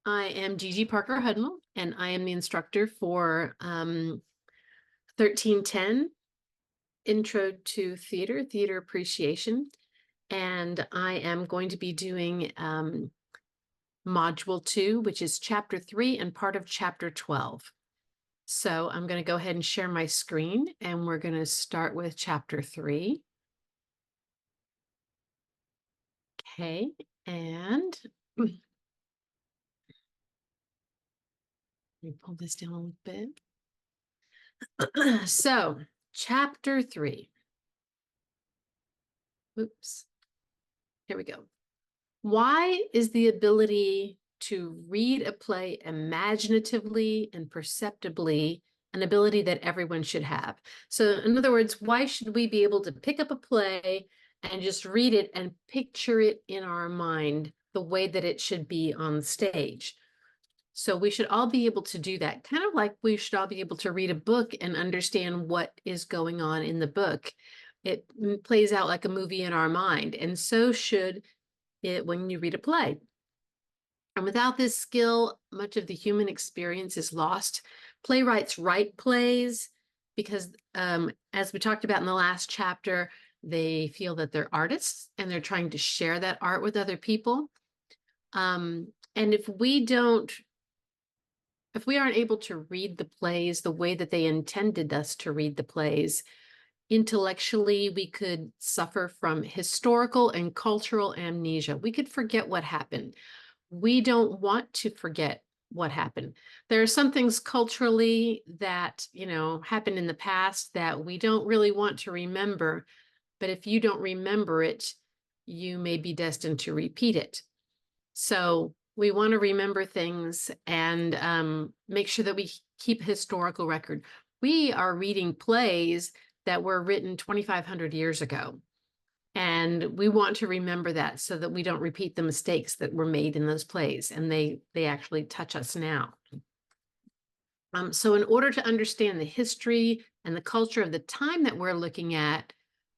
I am Gigi Parker Hudnall, and I am the instructor for 1310 Intro to Theater Appreciation. And I am going to be doing Module 2, which is Chapter 3 and part of Chapter 12. So I'm going to go ahead and share my screen, and we're going to start with Chapter 3. Okay, and let me pull this down a little bit. So, Chapter 3. Oops. Here we go. Why is the ability to read a play imaginatively and perceptibly an ability that everyone should have? So, in other words, why should we be able to pick up a play and just read it and picture it in our mind the way that it should be on stage? So we should all be able to do that, kind of like we should all be able to read a book and understand what is going on in the book. It plays out like a movie in our mind, and so should it when you read a play. And without this skill, much of the human experience is lost. Playwrights write plays because, as we talked about in the last chapter, they feel that they're artists and they're trying to share that art with other people. And if we aren't able to read the plays the way that they intended us to read the plays, intellectually, we could suffer from historical and cultural amnesia. We could forget what happened. We don't want to forget what happened. There are some things culturally that, happened in the past that we don't really want to remember. But if you don't remember it, you may be destined to repeat it. So we want to remember things and make sure that we keep historical record. We are reading plays that were written 2,500 years ago. And we want to remember that so that we don't repeat the mistakes that were made in those plays. And they actually touch us now. So in order to understand the history and the culture of the time that we're looking at,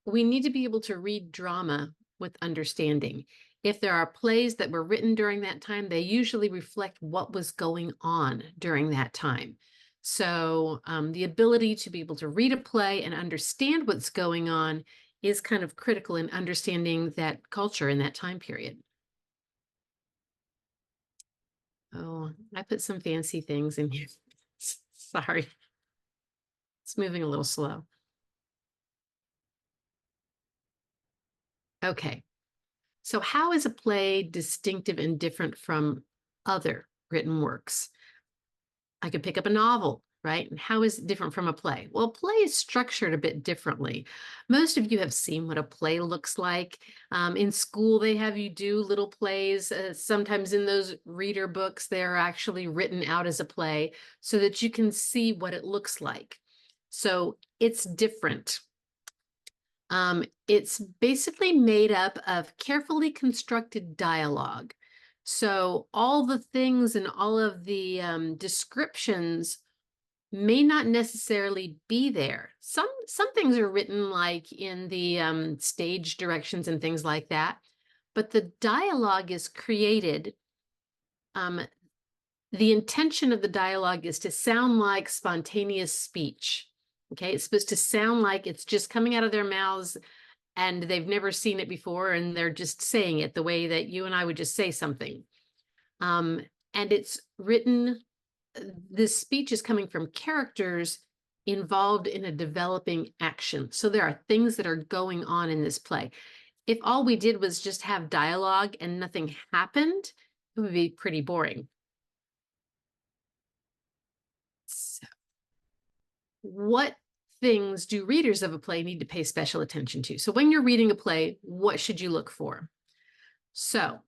we need to be able to read drama with understanding. If there are plays that were written during that time, they usually reflect what was going on during that time. So the ability to be able to read a play and understand what's going on is kind of critical in understanding that culture in that time period. Oh, I put some fancy things in here. Sorry. It's moving a little slow. Okay. So how is a play distinctive and different from other written works? I could pick up a novel, right? And how is it different from a play? Well, a play is structured a bit differently. Most of you have seen what a play looks like. In school, they have you do little plays. Sometimes in those reader books, they're actually written out as a play so that you can see what it looks like. So it's different. It's basically made up of carefully constructed dialogue. So all the things and all of the descriptions may not necessarily be there. Some things are written like in the stage directions and things like that, but the dialogue is created. The intention of the dialogue is to sound like spontaneous speech. Okay, it's supposed to sound like it's just coming out of their mouths and they've never seen it before and they're just saying it the way that you and I would just say something. And it's written, this speech is coming from characters involved in a developing action. So there are things that are going on in this play. If all we did was just have dialogue and nothing happened, it would be pretty boring. So, what things do readers of a play need to pay special attention to? So when you're reading a play, what should you look for? So,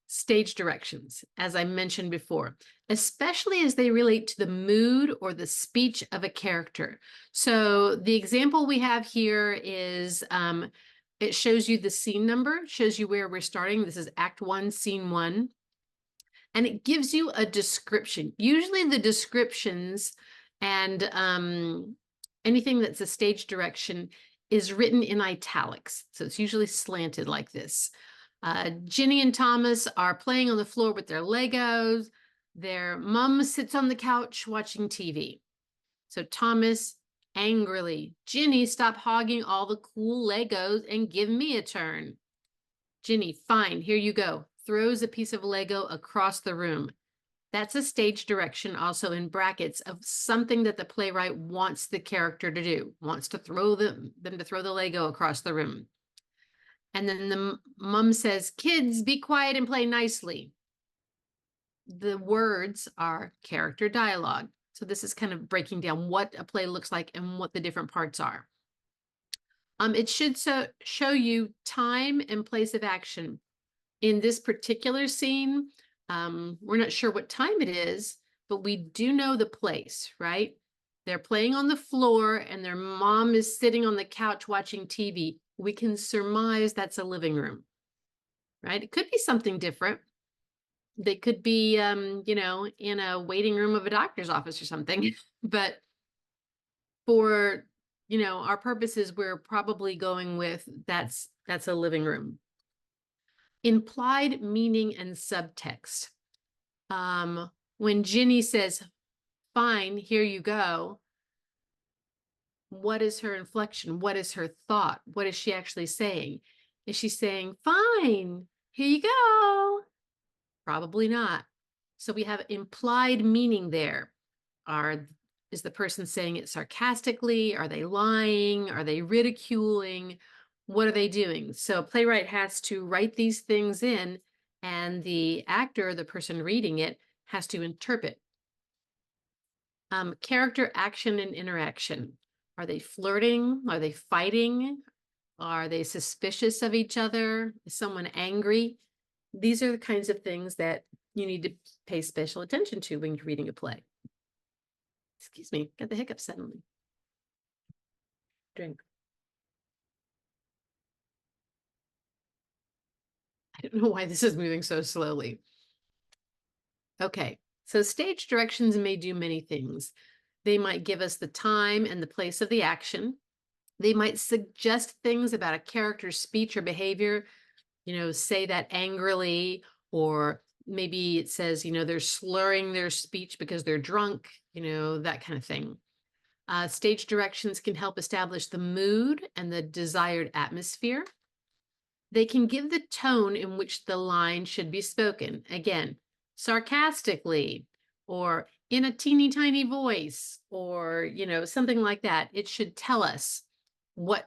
stage directions, as I mentioned before, especially as they relate to the mood or the speech of a character. So the example we have here is, it shows you the scene number, shows you where we're starting. This is Act 1, Scene 1. And it gives you a description. Usually the descriptions and anything that's a stage direction is written in italics. So it's usually slanted like this. Ginny and Thomas are playing on the floor with their Legos. Their mom sits on the couch watching TV. So Thomas angrily, Ginny, stop hogging all the cool Legos and give me a turn. Ginny, fine, here you go. Throws a piece of Lego across the room. That's a stage direction, also in brackets, of something that the playwright wants the character to do, wants to throw them to throw the Lego across the room. And then the mom says, kids, be quiet and play nicely. The words are character dialogue. So this is kind of breaking down what a play looks like and what the different parts are. It should show you time and place of action. In this particular scene, we're not sure what time it is, but we do know the place, right? They're playing on the floor and their mom is sitting on the couch watching TV. We can surmise that's a living room, right? It could be something different. They could be, you know, in a waiting room of a doctor's office or something. But for, you know, our purposes, we're probably going with that's a living room. Implied meaning and subtext. When Ginny says, fine, here you go, what is her inflection? What is her thought? What is she actually saying? Is she saying, fine, here you go? Probably not. So we have implied meaning there. Is the person saying it sarcastically? Are they lying? Are they ridiculing? What are they doing? So a playwright has to write these things in, and the actor, the person reading it, has to interpret. Character action and interaction. Are they flirting? Are they fighting? Are they suspicious of each other? Is someone angry? These are the kinds of things that you need to pay special attention to when you're reading a play. Excuse me, got the hiccups suddenly. Drink. I don't know why this is moving so slowly. Okay, so stage directions may do many things. They might give us the time and the place of the action. They might suggest things about a character's speech or behavior, you know, say that angrily, or maybe it says, you know, they're slurring their speech because they're drunk, you know, that kind of thing. Stage directions can help establish the mood and the desired atmosphere. They can give the tone in which the line should be spoken. Again, sarcastically, or in a teeny tiny voice, or, you know, something like that. It should tell us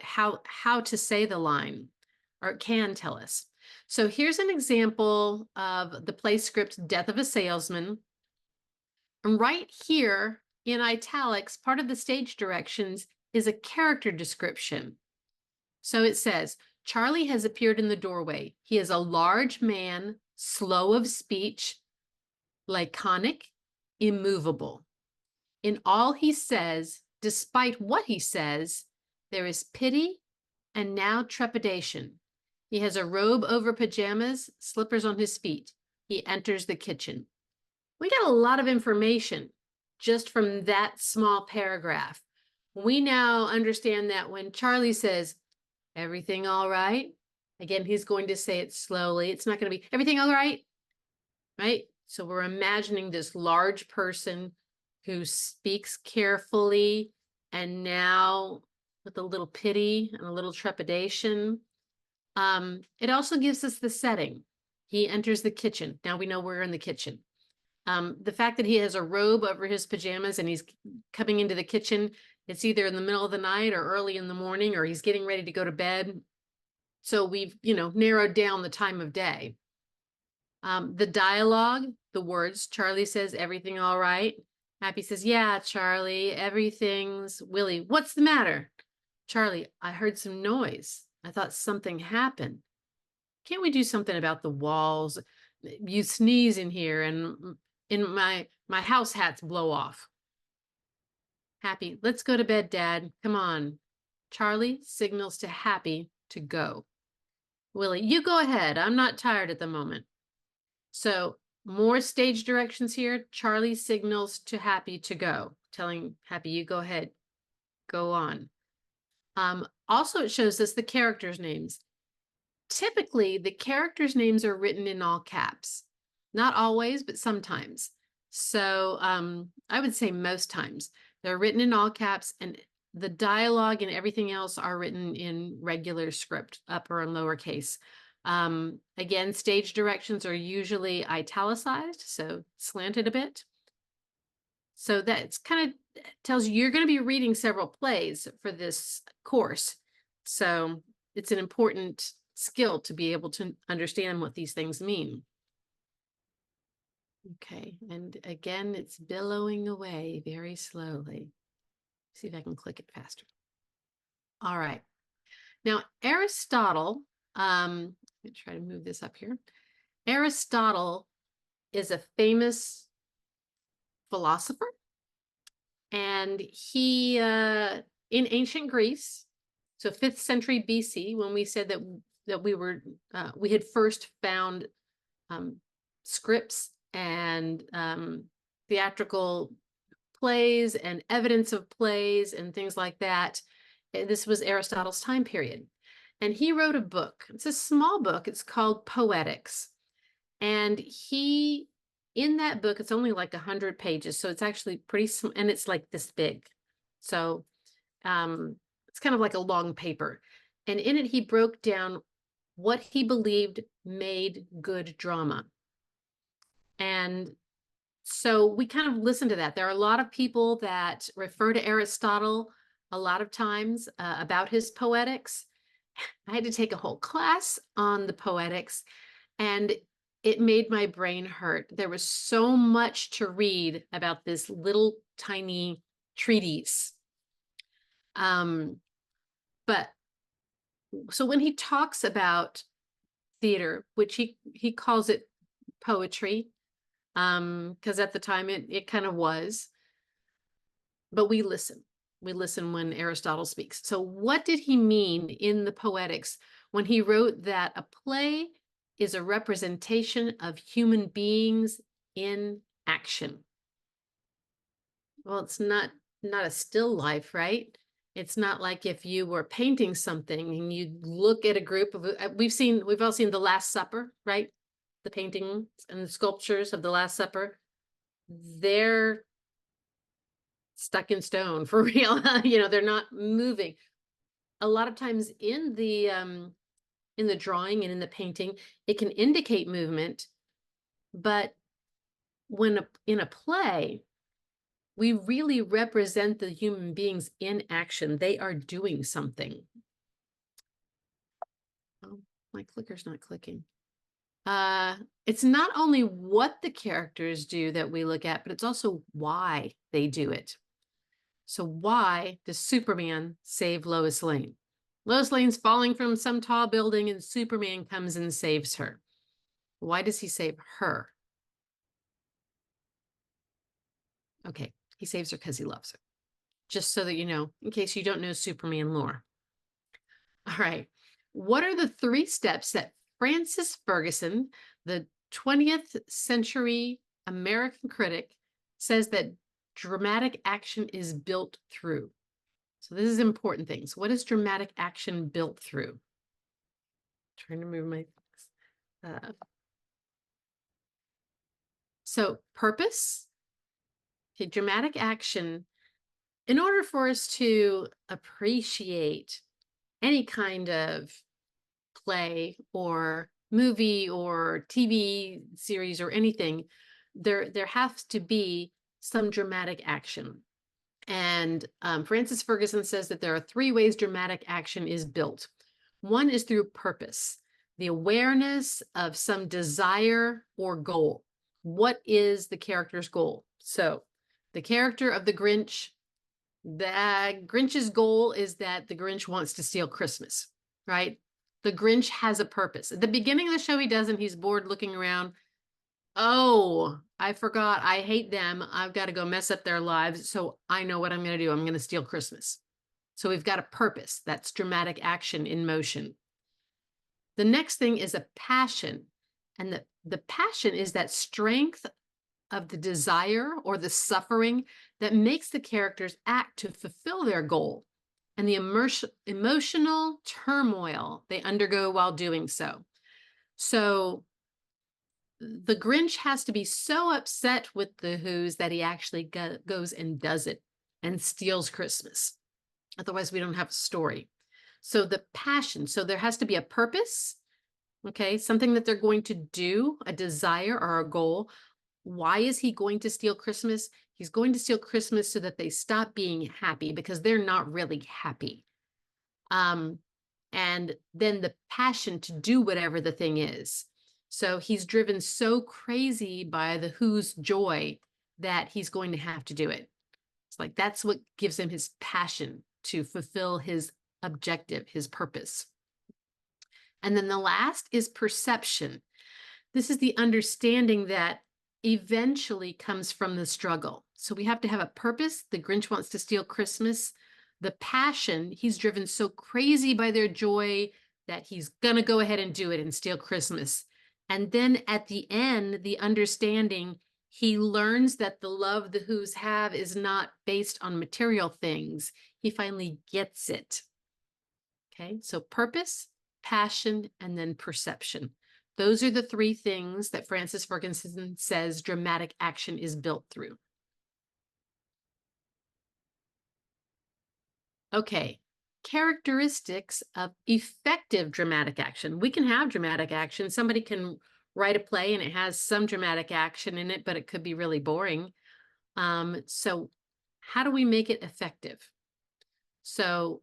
how to say the line, or it can tell us. So here's an example of the play script Death of a Salesman. And right here in italics, part of the stage directions is a character description. So it says, Charlie has appeared in the doorway. He is a large man, slow of speech, laconic, immovable. In all he says, despite what he says, there is pity and now trepidation. He has a robe over pajamas, slippers on his feet. He enters the kitchen. We got a lot of information just from that small paragraph. We now understand that when Charlie says, everything all right? Again, he's going to say it slowly. It's not going to be everything all right, right? So we're imagining this large person who speaks carefully and now with a little pity and a little trepidation. It also gives us the setting. He enters the kitchen. Now we know we're in the kitchen. The fact that he has a robe over his pajamas and he's coming into the kitchen, it's either in the middle of the night or early in the morning, or he's getting ready to go to bed. So we've, you know, narrowed down the time of day. The dialogue, the words, Charlie says, everything all right? Happy says, yeah, Charlie, everything's... Willie, what's the matter? Charlie, I heard some noise. I thought something happened. Can't we do something about the walls? You sneeze in here and in my house hats blow off. Happy, let's go to bed, Dad. Come on. Charlie signals to Happy to go. Willie, you go ahead. I'm not tired at the moment. So more stage directions here. Charlie signals to Happy to go, telling Happy, you go ahead. Go on. Also, it shows us the characters' names. Typically, the characters' names are written in all caps. Not always, but sometimes. So I would say most times they're written in all caps, and the dialogue and everything else are written in regular script, upper and lowercase. Again, stage directions are usually italicized, so slanted a bit. So that's kind of tells you you're going to be reading several plays for this course. So it's an important skill to be able to understand what these things mean. Okay, and again, it's billowing away very slowly. See if I can click it faster. All right. Now, Aristotle, let me try to move this up here. Aristotle is a famous philosopher, and he, in ancient Greece, so 5th century BC, when we said that we had first found scripts and theatrical plays and evidence of plays and things like that. This was Aristotle's time period. And he wrote a book. It's a small book. It's called Poetics. And in that book, it's only like 100 pages. So it's actually pretty small, and it's like this big. So it's kind of like a long paper. And in it, he broke down what he believed made good drama. And so we kind of listen to that. There are a lot of people that refer to Aristotle a lot of times about his poetics. I had to take a whole class on the poetics, and it made my brain hurt. There was so much to read about this little tiny treatise. But so when he talks about theater, which he calls it poetry, because at the time it kind of was, but we listen when Aristotle speaks. So what did he mean in the Poetics when he wrote that a play is a representation of human beings in action? Well, it's not a still life, right? It's not like if you were painting something and you look at a group of, we've all seen The Last Supper, right? The paintings and the sculptures of The Last Supper. They're stuck in stone for real. They're not moving. A lot of times in the drawing and in the painting, it can indicate movement, but in a play, we really represent the human beings in action. They are doing something. Oh, my clicker's not clicking. It's not only what the characters do that we look at, but it's also why they do it. So why does Superman save Lois Lane? Lois Lane's falling from some tall building and Superman comes and saves her. Why does he save her? Okay, he saves her because he loves her. Just so that you know, in case you don't know Superman lore. All right. What are the 3 steps that Francis Ferguson, the 20th century American critic, says that dramatic action is built through? So this is important things. What is dramatic action built through? Trying to move my so purpose. Okay, dramatic action. In order for us to appreciate any kind of play or movie or TV series or anything, there has to be some dramatic action. And Francis Ferguson says that there are 3 ways dramatic action is built. One is through purpose, the awareness of some desire or goal. What is the character's goal? So the character of the Grinch's goal is that the Grinch wants to steal Christmas, right? The Grinch has a purpose. At the beginning of the show, he doesn't. He's bored looking around. Oh, I forgot. I hate them. I've got to go mess up their lives. So I know what I'm going to do. I'm going to steal Christmas. So we've got a purpose. That's dramatic action in motion. The next thing is a passion. And the passion is that strength of the desire or the suffering that makes the characters act to fulfill their goal. and the emotional turmoil they undergo while doing so. So the Grinch has to be so upset with the Who's that he actually goes and does it and steals Christmas. Otherwise, we don't have a story. So the passion, so there has to be a purpose, okay, something that they're going to do, a desire or a goal. Why is he going to steal Christmas? He's going to steal Christmas so that they stop being happy because they're not really happy. And then the passion to do whatever the thing is. So he's driven so crazy by the Who's joy that he's going to have to do it. It's like that's what gives him his passion to fulfill his objective, his purpose. And then the last is perception. This is the understanding that eventually comes from the struggle. So we have to have a purpose. The Grinch wants to steal Christmas. The passion, he's driven so crazy by their joy that he's going to go ahead and do it and steal Christmas. And then at the end, the understanding, he learns that the love the Who's have is not based on material things. He finally gets it. Okay, so purpose, passion, and then perception. Those are the three things that Francis Ferguson says dramatic action is built through. Okay, characteristics of effective dramatic action. We can have dramatic action. Somebody can write a play and it has some dramatic action in it, but it could be really boring. So how do we make it effective? So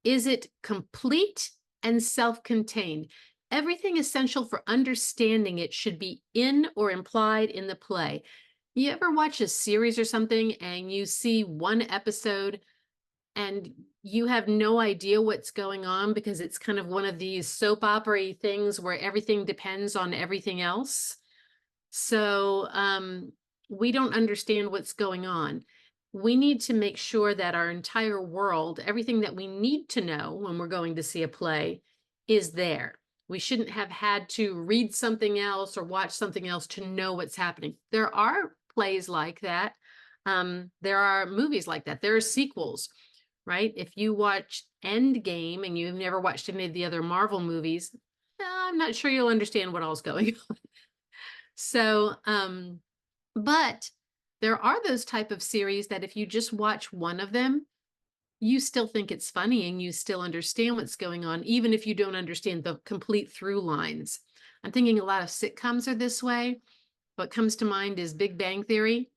is it complete and self-contained? Everything essential for understanding it should be in or implied in the play. You ever watch a series or something and you see one episode and you have no idea what's going on because it's kind of one of these soap opera things where everything depends on everything else? So we don't understand what's going on. We need to make sure that our entire world, everything that we need to know when we're going to see a play, is there. We shouldn't have had to read something else or watch something else to know what's happening. There are plays like that. There are movies like that. There are sequels, right? If you watch Endgame and you've never watched any of the other Marvel movies, I'm not sure you'll understand what all's going on. So, but there are those type of series that if you just watch one of them, you still think it's funny and you still understand what's going on, even if you don't understand the complete through lines. I'm thinking a lot of sitcoms are this way. What comes to mind is Big Bang Theory.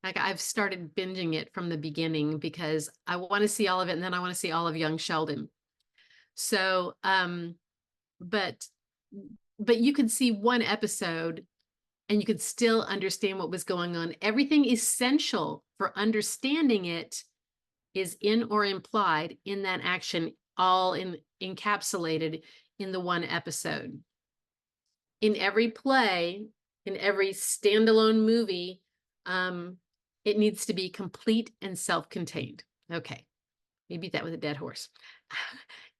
Like I've started binging it from the beginning because I want to see all of it and then I want to see all of Young Sheldon. So, but you could see one episode and you could still understand what was going on. Everything essential for understanding it is in or implied in that action, all encapsulated in the one episode. In every play, in every standalone movie, it needs to be complete and self-contained. Okay, we beat that with a dead horse.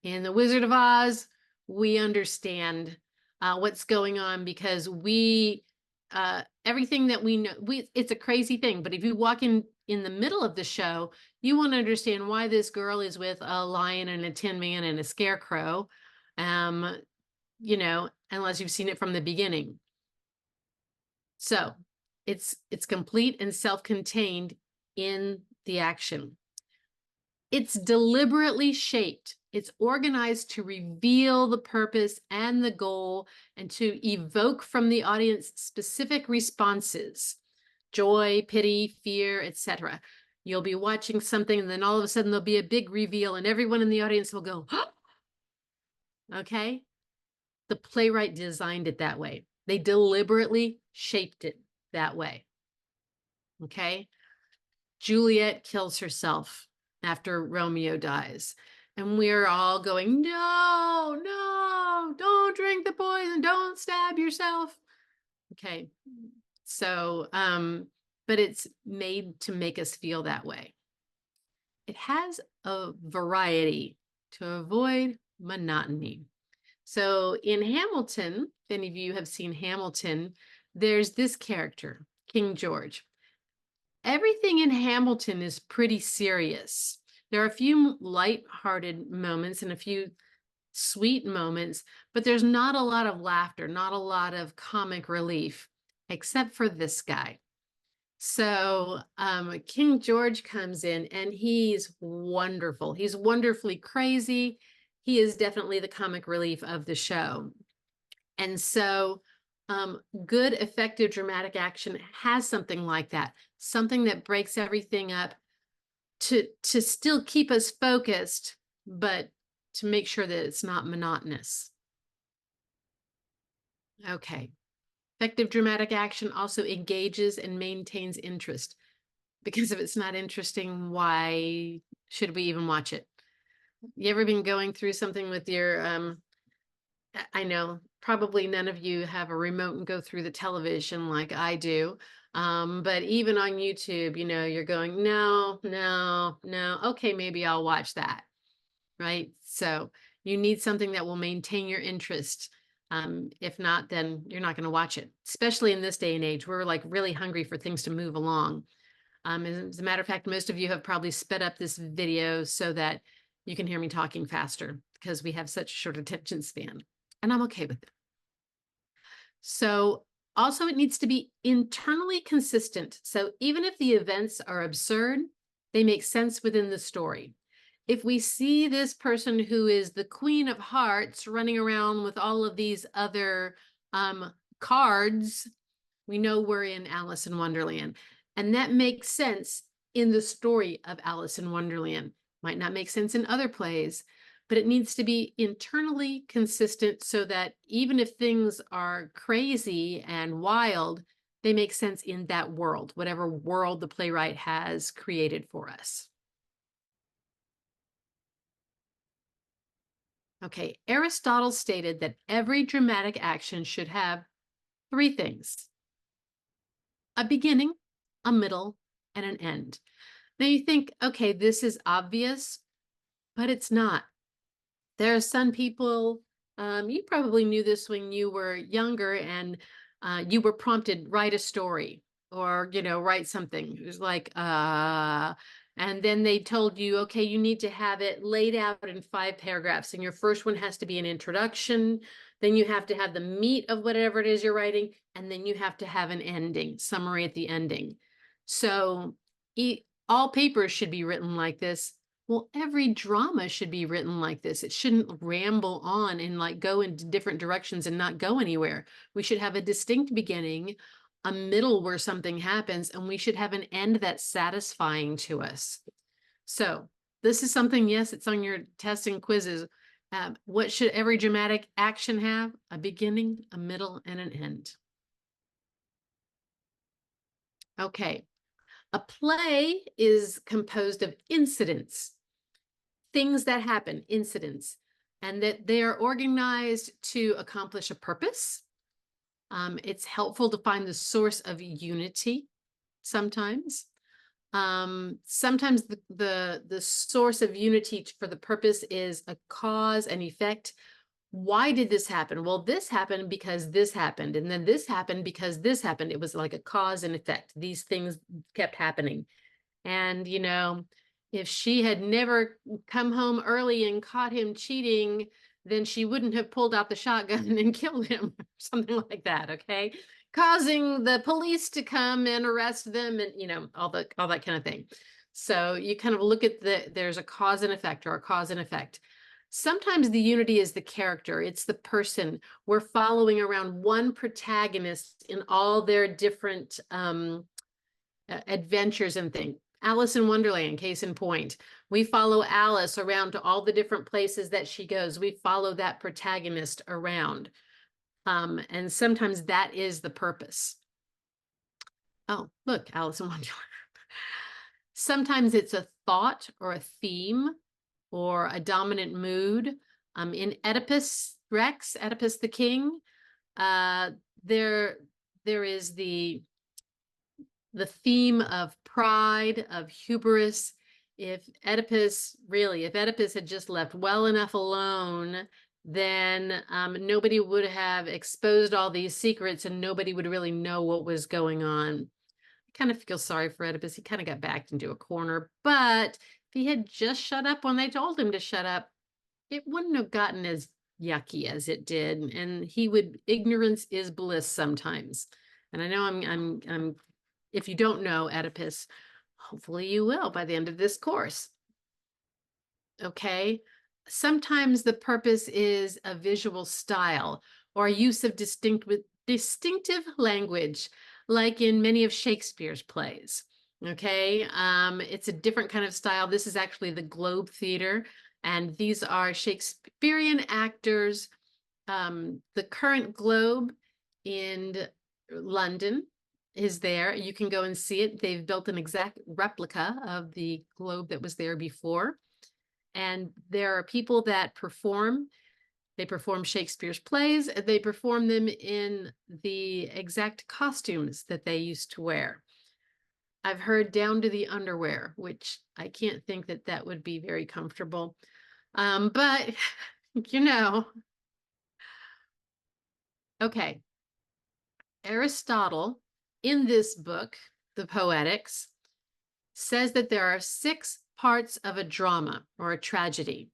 In The Wizard of Oz, we understand what's going on because everything that we know, it's a crazy thing, but if you walk in the middle of the show, you want to understand why this girl is with a lion and a tin man and a scarecrow, you know, unless you've seen it from the beginning. So it's complete and self-contained in the action. It's deliberately shaped. It's organized to reveal the purpose and the goal and to evoke from the audience specific responses, joy, pity, fear, etc. You'll be watching something and then all of a sudden there'll be a big reveal and everyone in the audience will go, oh! Okay? The playwright designed it that way. They deliberately shaped it that way. Okay? Juliet kills herself after Romeo dies. And we're all going, no, no, don't drink the poison, don't stab yourself. Okay. So, but it's made to make us feel that way. It has a variety to avoid monotony. So in Hamilton, if any of you have seen Hamilton, there's this character, King George. Everything in Hamilton is pretty serious. There are a few light-hearted moments and a few sweet moments, but there's not a lot of laughter, not a lot of comic relief, except for this guy. So King George comes in and he's wonderful. He's wonderfully crazy. He is definitely the comic relief of the show. And so good, effective, dramatic action has something like that, something that breaks everything up to still keep us focused, but to make sure that it's not monotonous. Okay. Effective dramatic action also engages and maintains interest, because if it's not interesting, why should we even watch it? You ever been going through something with your I know probably none of you have a remote and go through the television like I do. But even on YouTube, you're going, no, no, no. Okay, maybe I'll watch that. Right. So you need something that will maintain your interest. If not, then you're not going to watch it, especially in this day and age. We're like really hungry for things to move along. As a matter of fact, most of you have probably sped up this video so that you can hear me talking faster because we have such a short attention span, and I'm okay with it. So also it needs to be internally consistent. So even if the events are absurd, they make sense within the story. If we see this person who is the Queen of Hearts running around with all of these other cards, we know we're in Alice in Wonderland. And that makes sense in the story of Alice in Wonderland. Might not make sense in other plays, but it needs to be internally consistent so that even if things are crazy and wild, they make sense in that world, whatever world the playwright has created for us. Okay, Aristotle stated that every dramatic action should have three things: a beginning, a middle, and an end. Now you think, okay, this is obvious, but it's not. There are some people, you probably knew this when you were younger and you were prompted, write a story or, write something. It was like, and then they told you, okay, you need to have it laid out in 5 paragraphs. And your first one has to be an introduction. Then you have to have the meat of whatever it is you're writing. And then you have to have an ending, summary at the ending. So all papers should be written like this. Well, every drama should be written like this. It shouldn't ramble on and like go into different directions and not go anywhere. We should have a distinct beginning, a middle where something happens, and we should have an end that's satisfying to us. So this is something, yes, it's on your tests and quizzes. What should every dramatic action have? A beginning, a middle, and an end. Okay. A play is composed of incidents, things that happen, incidents, and that they are organized to accomplish a purpose. It's helpful to find the source of unity sometimes. Sometimes the source of unity for the purpose is a cause and effect. Why did this happen? Well, this happened because this happened, and then this happened because this happened. It was like a cause and effect. These things kept happening. And, if she had never come home early and caught him cheating, then she wouldn't have pulled out the shotgun and killed him, something like that, okay? Causing the police to come and arrest them and, all that kind of thing. So you kind of look at there's a cause and effect or a cause and effect. Sometimes the unity is the character. It's the person. We're following around one protagonist in all their different adventures and things. Alice in Wonderland, case in point. We follow Alice around to all the different places that she goes. We follow that protagonist around. And sometimes that is the purpose. Oh, look, Alice in Wonderland. Sometimes it's a thought or a theme or a dominant mood. In Oedipus Rex, Oedipus the King, there is the theme of pride, of hubris. If Oedipus had just left well enough alone, then nobody would have exposed all these secrets and nobody would really know what was going on. I kind of feel sorry for Oedipus. He kind of got backed into a corner, but he had just shut up when they told him to shut up, it wouldn't have gotten as yucky as it did. And ignorance is bliss sometimes. And I know I'm if you don't know Oedipus, hopefully you will by the end of this course. Okay. Sometimes the purpose is a visual style or use of distinctive language, like in many of Shakespeare's plays. Okay. It's a different kind of style. This is actually the Globe Theater, and these are Shakespearean actors. The current Globe in London is there. You can go and see it. They've built an exact replica of the Globe that was there before. And there are people that perform. They perform Shakespeare's plays. They perform them in the exact costumes that they used to wear. I've heard down to the underwear, which I can't think that that would be very comfortable. But, you know, okay. Aristotle, in this book, The Poetics, says that there are 6 parts of a drama or a tragedy.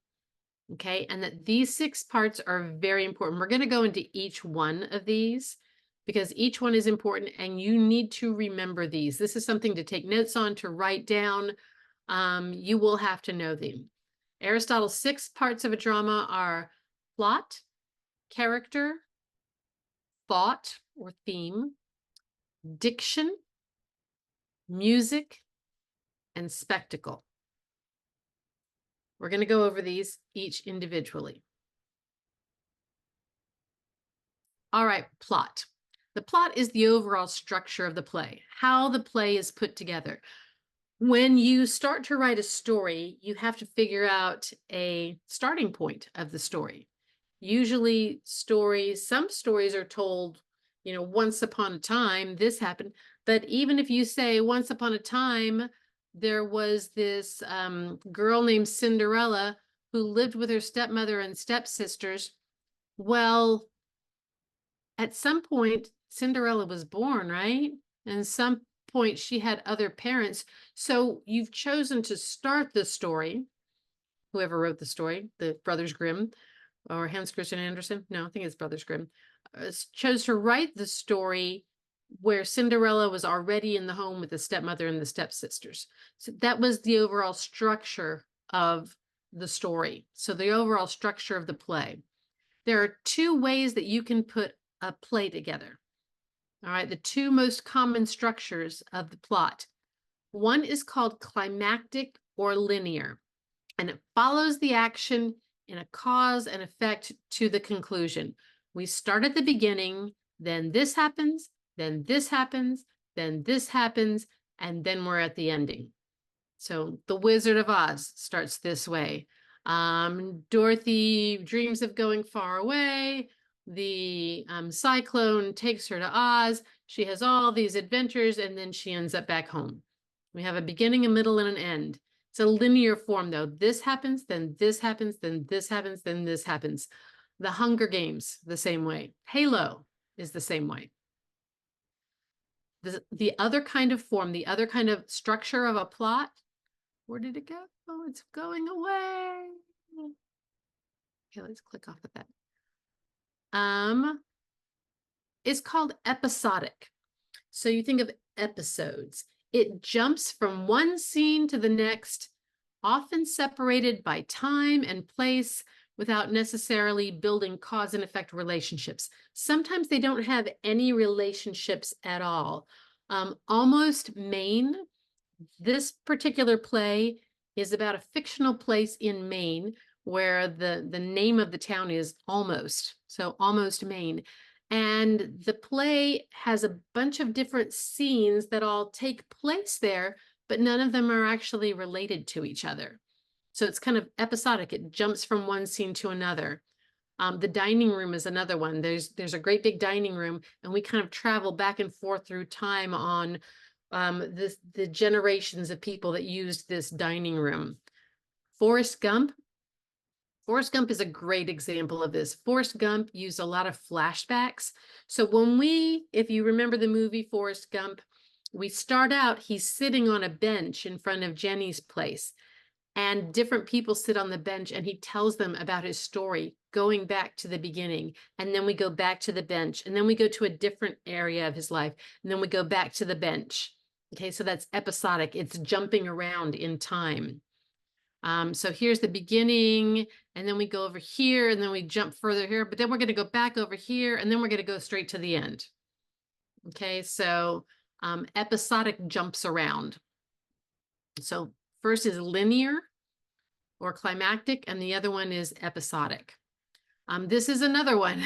Okay, and that these 6 parts are very important. We're going to go into each one of these because each one is important and you need to remember these. This is something to take notes on, to write down. You will have to know them. Aristotle's 6 parts of a drama are plot, character, thought or theme, diction, music, and spectacle. We're going to go over these each individually. All right, plot. The plot is the overall structure of the play, how the play is put together. When you start to write a story, you have to figure out a starting point of the story. Usually some stories are told, once upon a time, this happened. But even if you say once upon a time, there was this girl named Cinderella who lived with her stepmother and stepsisters. Well, at some point, Cinderella was born, right? And at some point, she had other parents. So you've chosen to start the story. Whoever wrote the story, the Brothers Grimm or Hans Christian Andersen. No, I think it's Brothers Grimm. Chose to write the story where Cinderella was already in the home with the stepmother and the stepsisters. So that was the overall structure of the story. So the overall structure of the play. There are 2 ways that you can put a play together. All right, the 2 most common structures of the plot. One is called climactic or linear, and it follows the action in a cause and effect to the conclusion. We start at the beginning, then this happens, then this happens, then this happens, and then we're at the ending. So The Wizard of Oz starts this way. Dorothy dreams of going far away. The cyclone takes her to Oz. She has all these adventures, and then she ends up back home. We have a beginning, a middle, and an end. It's a linear form, though. This happens, then this happens, then this happens, then this happens. The Hunger Games, the same way. Halo is the same way. The other kind of form, the other kind of structure of a plot, where did it go? Oh, it's going away. Okay, let's click off of that. It's called episodic. So you think of episodes. It jumps from one scene to the next, often separated by time and place without necessarily building cause and effect relationships. Sometimes they don't have any relationships at all. Almost Maine. This particular play is about a fictional place in Maine where the name of the town is Almost. So Almost, Maine. And the play has a bunch of different scenes that all take place there, but none of them are actually related to each other. So it's kind of episodic. It jumps from one scene to another. The dining room is another one. There's a great big dining room, and we kind of travel back and forth through time on the generations of people that used this dining room. Forrest Gump. Forrest Gump is a great example of this. Forrest Gump used a lot of flashbacks. So if you remember the movie Forrest Gump, we start out, he's sitting on a bench in front of Jenny's place. and different people sit on the bench and he tells them about his story going back to the beginning, and then we go back to the bench, and then we go to a different area of his life, and then we go back to the bench. Okay, so that's episodic. It's jumping around in time. So here's the beginning, and then we go over here, and then we jump further here, but then we're going to go back over here, and then we're going to go straight to the end. Okay, so episodic jumps around. So first is linear or climactic, and the other one is episodic. This is another one.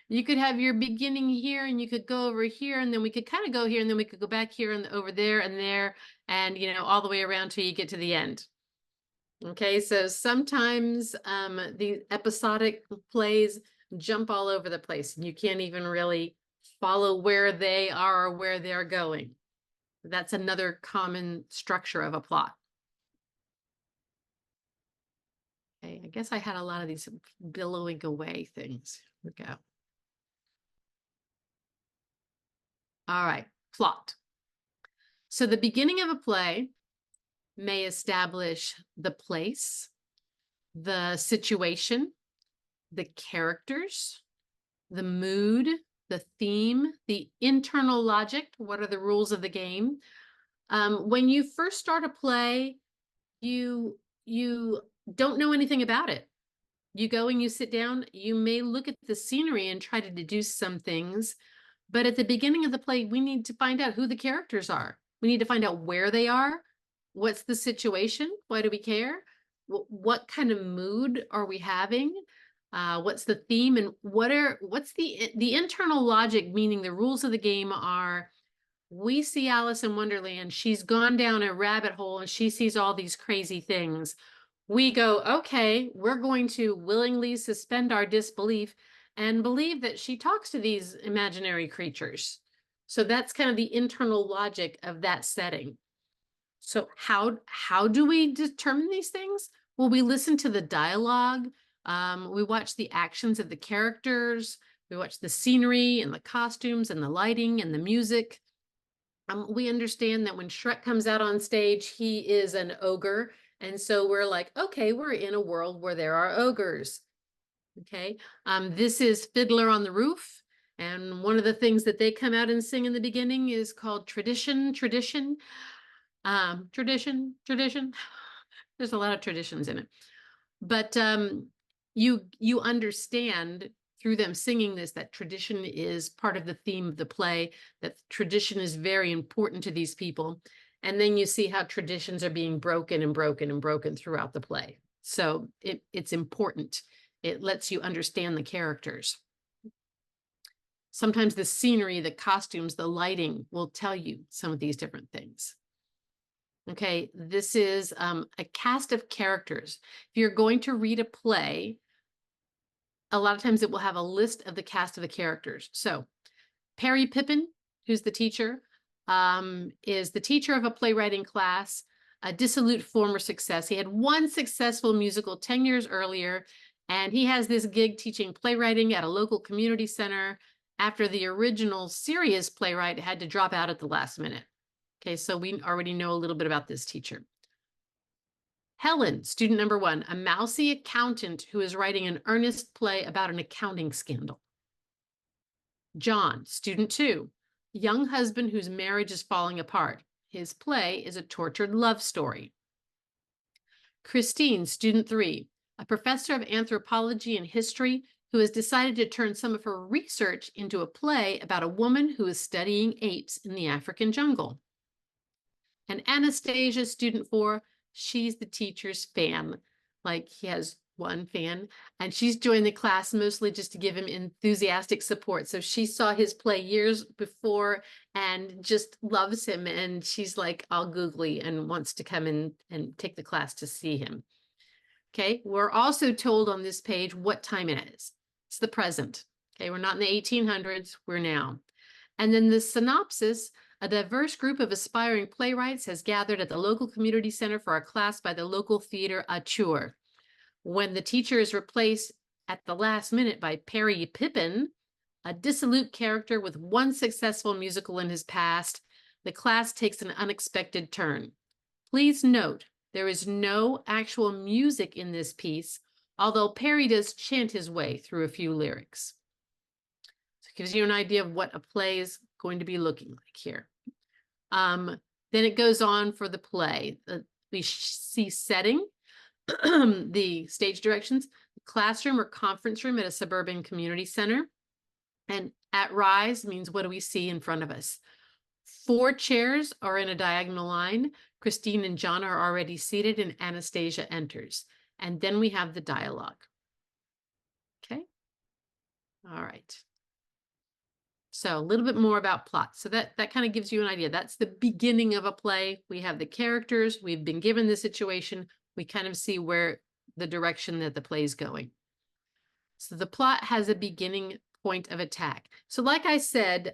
You could have your beginning here, and you could go over here, and then we could kind of go here, and then we could go back here and over there and there, and all the way around till you get to the end. Okay, so sometimes the episodic plays jump all over the place, and you can't even really follow where they are or where they're going. That's another common structure of a plot. Okay, I guess I had a lot of these billowing away things. Here we go. All right, plot. So the beginning of a play may establish the place, the situation, the characters, the mood, the theme, the internal logic. What are the rules of the game? When you first start a play, you don't know anything about it. You go and you sit down, you may look at the scenery and try to deduce some things, but at the beginning of the play, we need to find out who the characters are. We need to find out where they are. What's the situation? Why do we care? What kind of mood are we having? What's the theme, and what's the internal logic, meaning the rules of the game are, we see Alice in Wonderland. She's gone down a rabbit hole and she sees all these crazy things. We go, okay, we're going to willingly suspend our disbelief and believe that she talks to these imaginary creatures. So that's kind of the internal logic of that setting. So how do we determine these things? Well, we listen to the dialogue. We watch the actions of the characters. We watch the scenery and the costumes and the lighting and the music. We understand that when Shrek comes out on stage, he is an ogre. And so we're like, okay, we're in a world where there are ogres. Okay. This is Fiddler on the Roof. And one of the things that they come out and sing in the beginning is called tradition, tradition. Tradition. There's a lot of traditions in it. But you understand through them singing this that tradition is part of the theme of the play, that tradition is very important to these people. And then you see how traditions are being broken and broken and broken throughout the play. So it's important. It lets you understand the characters. Sometimes the scenery, the costumes, the lighting will tell you some of these different things. Okay, this is a cast of characters. If you're going to read a play, a lot of times it will have a list of the cast of the characters. So Perry Pippin, who's the teacher, is the teacher of a playwriting class, a dissolute former success. He had one successful musical 10 years earlier, and he has this gig teaching playwriting at a local community center after the original serious playwright had to drop out at the last minute. Okay, so we already know a little bit about this teacher. Helen, student number 1, a mousy accountant who is writing an earnest play about an accounting scandal. John, student 2, young husband whose marriage is falling apart. His play is a tortured love story. Christine, student 3, a professor of anthropology and history who has decided to turn some of her research into a play about a woman who is studying apes in the African jungle. And Anastasia, student 4, she's the teacher's fan. Like, he has one fan, and she's joined the class mostly just to give him enthusiastic support. So she saw his play years before and just loves him. And she's like all googly and wants to come in and take the class to see him. Okay, we're also told on this page what time it is. It's the present. Okay, we're not in the 1800s, we're now. And then the synopsis: a diverse group of aspiring playwrights has gathered at the local community center for a class by the local theater Auteur. When the teacher is replaced at the last minute by Perry Pippin, a dissolute character with one successful musical in his past, the class takes an unexpected turn. Please note There is no actual music in this piece, although Perry does chant his way through a few lyrics. So it gives you an idea of what a play is going to be looking like here. Then it goes on for the play. We see setting, the stage directions, classroom or conference room at a suburban community center. And at rise means what do we see in front of us? 4 chairs are in a diagonal line. Christine and John are already seated and Anastasia enters. And then we have the dialogue. Okay. All right. So a little bit more about plot. So that kind of gives you an idea. That's the beginning of a play. We have the characters. We've been given the situation. We kind of see where the direction that the play is going. So the plot has a beginning point of attack. So like I said,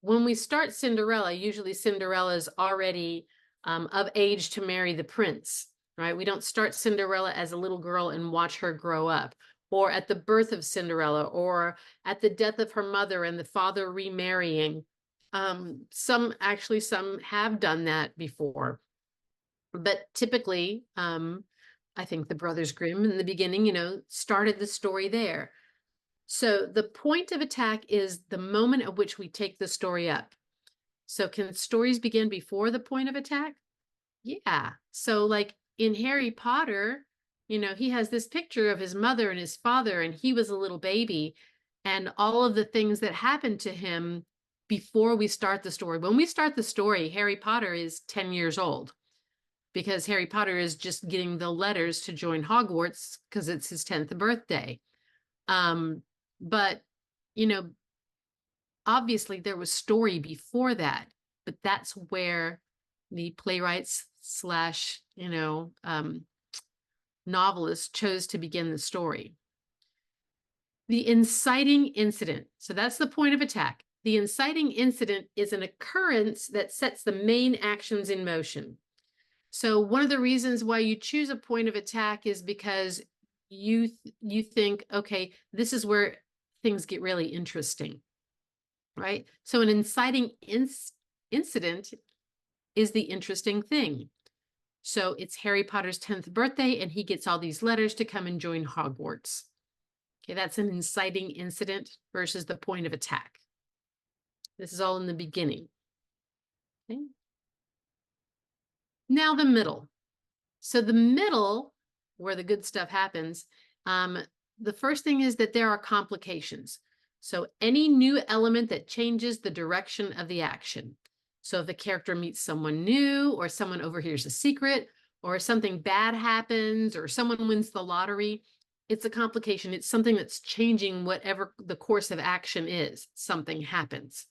when we start Cinderella, usually Cinderella is already of age to marry the prince, right? We don't start Cinderella as a little girl and watch her grow up, or at the birth of Cinderella, or at the death of her mother and the father remarrying. Some have done that before, but typically, I think the Brothers Grimm in the beginning, started the story there. So the point of attack is the moment at which we take the story up. So can stories begin before the point of attack? Yeah. So like in Harry Potter, he has this picture of his mother and his father, and he was a little baby, and all of the things that happened to him before we start the story. When we start the story, Harry Potter is 10 years old because Harry Potter is just getting the letters to join Hogwarts because it's his 10th birthday. But, obviously there was story before that, but that's where the playwrights slash, novelists chose to begin the story. The inciting incident. So that's the point of attack. The inciting incident is an occurrence that sets the main actions in motion. So one of the reasons why you choose a point of attack is because you think, okay, this is where things get really interesting, right? So an inciting incident is the interesting thing. So it's Harry Potter's 10th birthday, and he gets all these letters to come and join Hogwarts. Okay, that's an inciting incident versus the point of attack. This is all in the beginning. Okay. Now the middle. So the middle, where the good stuff happens, the first thing is that there are complications. So any new element that changes the direction of the action. So if the character meets someone new, or someone overhears a secret, or something bad happens, or someone wins the lottery, it's a complication. It's something that's changing whatever the course of action is. Something happens,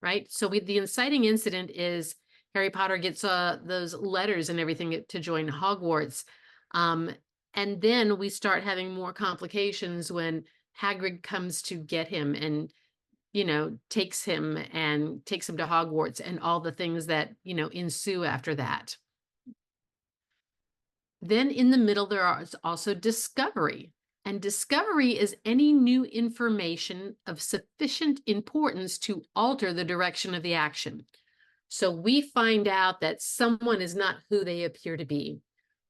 right? So the inciting incident is Harry Potter gets those letters and everything to join Hogwarts. And then we start having more complications when Hagrid comes to get him and, takes him to Hogwarts, and all the things that, ensue after that. Then in the middle, there is also discovery. And discovery is any new information of sufficient importance to alter the direction of the action. So we find out that someone is not who they appear to be,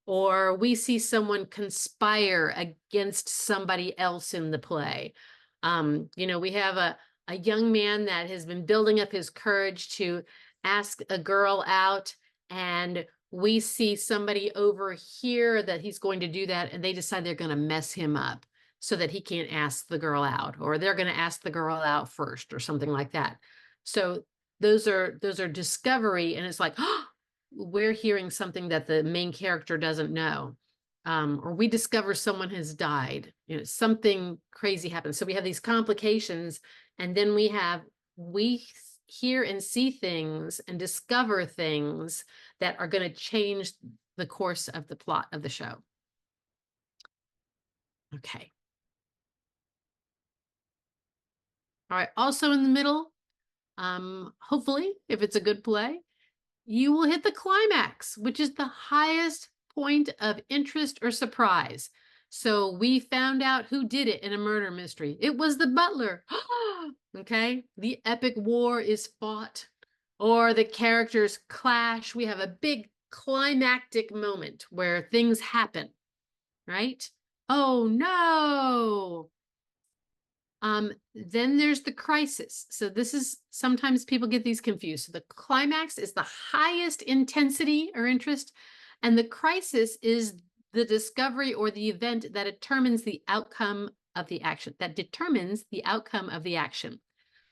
or we see someone conspire against somebody else in the play. We have a young man that has been building up his courage to ask a girl out, and we see somebody over here that he's going to do that, and they decide they're going to mess him up so that he can't ask the girl out, or they're going to ask the girl out first, or something like that. So those are discovery, and it's like, oh, we're hearing something that the main character doesn't know, or we discover someone has died. Something crazy happens. So we have these complications, and then we hear and see things and discover things that are going to change the course of the plot of the show. Okay. All right. Also in the middle, hopefully, if it's a good play, you will hit the climax, which is the highest point of interest or surprise. So we found out who did it in a murder mystery. It was the butler. Okay. The epic war is fought, or the characters clash. We have a big climactic moment where things happen, right? Oh no. Then there's the crisis. So this is sometimes people get these confused. So the climax is the highest intensity or interest, and the crisis is the discovery or the event that determines the outcome of the action,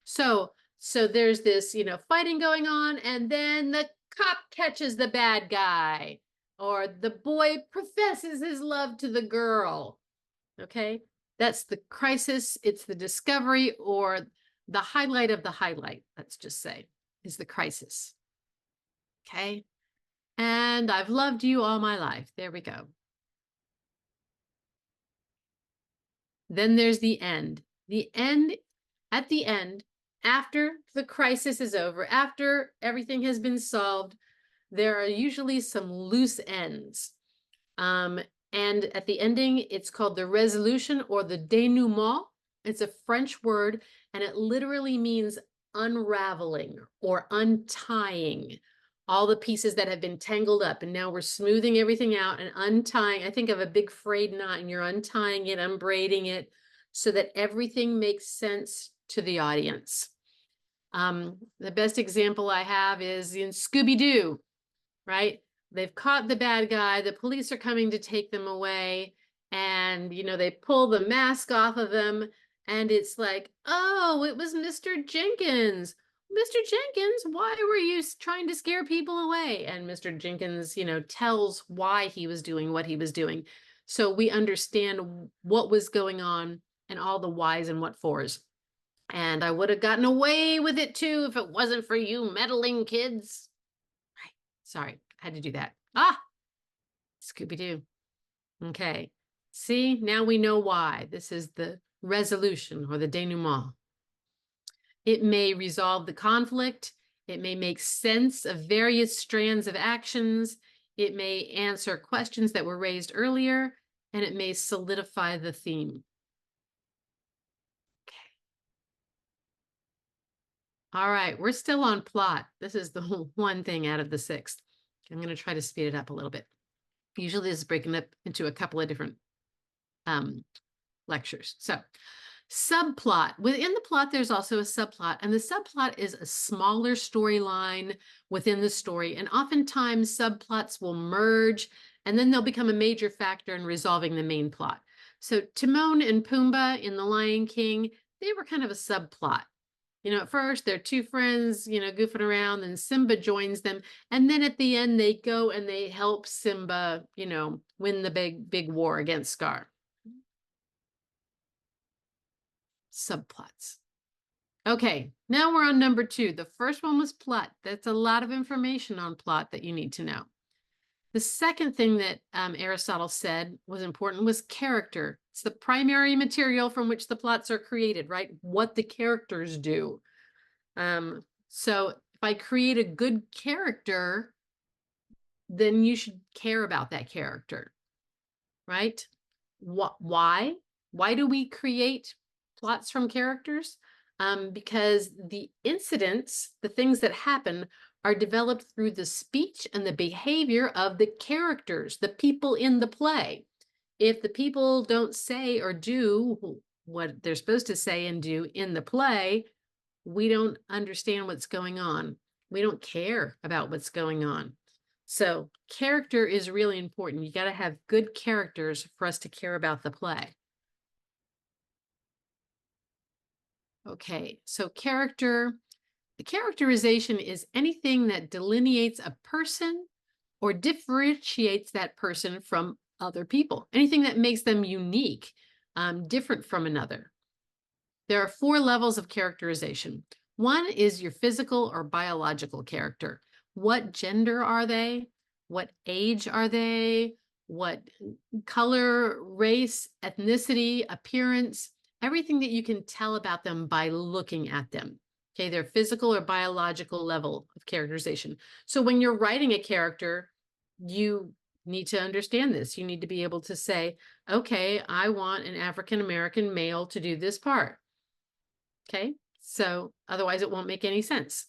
So there's this, fighting going on, and then the cop catches the bad guy, or the boy professes his love to the girl. Okay, that's the crisis. It's the discovery, or the highlight of the highlight, let's just say, is the crisis. Okay, and I've loved you all my life. There we go. Then there's the end. At the end, after the crisis is over, after everything has been solved, there are usually some loose ends. And at the ending, it's called the resolution or the denouement. It's a French word, and it literally means unraveling or untying all the pieces that have been tangled up. And now we're smoothing everything out and untying. I think of a big frayed knot, and you're untying it, unbraiding it, so that everything makes sense to the audience. The best example I have is in Scooby-Doo, right? They've caught the bad guy. The police are coming to take them away. And, they pull the mask off of them. And it's like, oh, it was Mr. Jenkins. Mr. Jenkins, why were you trying to scare people away? And Mr. Jenkins, tells why he was doing what he was doing. So we understand what was going on and all the whys and what fors. And I would have gotten away with it too if it wasn't for you meddling kids. Right. Sorry, I had to do that. Scooby-Doo. Okay. See, now we know why. This is the resolution or the denouement. It may resolve the conflict. It may make sense of various strands of actions. It may answer questions that were raised earlier, and it may solidify the theme. Okay. All right, we're still on plot. This is the one thing out of the 6th. I'm going to try to speed it up a little bit. Usually this is breaking up into a couple of different lectures. So subplot. Within the plot, there's also a subplot, and the subplot is a smaller storyline within the story. And oftentimes subplots will merge, and then they'll become a major factor in resolving the main plot. So Timon and Pumbaa in The Lion King, they were kind of a subplot. At first they're two friends, goofing around, and Simba joins them. And then at the end, they go and they help Simba, win the big war against Scar. Subplots. Okay, now we're on number 2. The first one was plot. That's a lot of information on plot that you need to know. The second thing that Aristotle said was important was character. It's the primary material from which the plots are created, right? What the characters do. So if I create a good character, then you should care about that character, right? Why? Why do we create plots from characters? Because the incidents, the things that happen, are developed through the speech and the behavior of the characters, the people in the play. If the people don't say or do what they're supposed to say and do in the play, we don't understand what's going on. We don't care about what's going on. So character is really important. You got to have good characters for us to care about the play. Okay, so the characterization is anything that delineates a person or differentiates that person from other people. Anything that makes them unique, different from another. There are 4 levels of characterization. One is your physical or biological character. What gender are they? What age are they? What color, race, ethnicity, appearance, everything that you can tell about them by looking at them. Okay, their physical or biological level of characterization. So when you're writing a character, you need to understand this. You need to be able to say, okay, I want an African-American male to do this part. Okay, so otherwise it won't make any sense.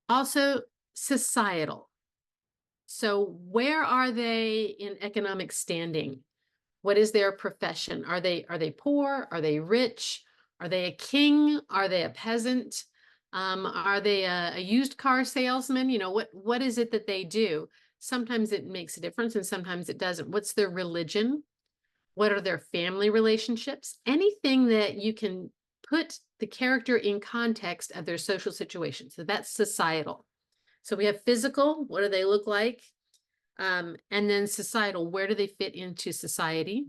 Also, societal. So where are they in economic standing? What is their profession? Are they poor? Are they rich? Are they a king? Are they a peasant? Are they a used car salesman? What is it that they do? Sometimes it makes a difference and sometimes it doesn't. What's their religion? What are their family relationships? Anything that you can put the character in context of their social situation. So that's societal. So we have physical, what do they look like? And then societal, where do they fit into society?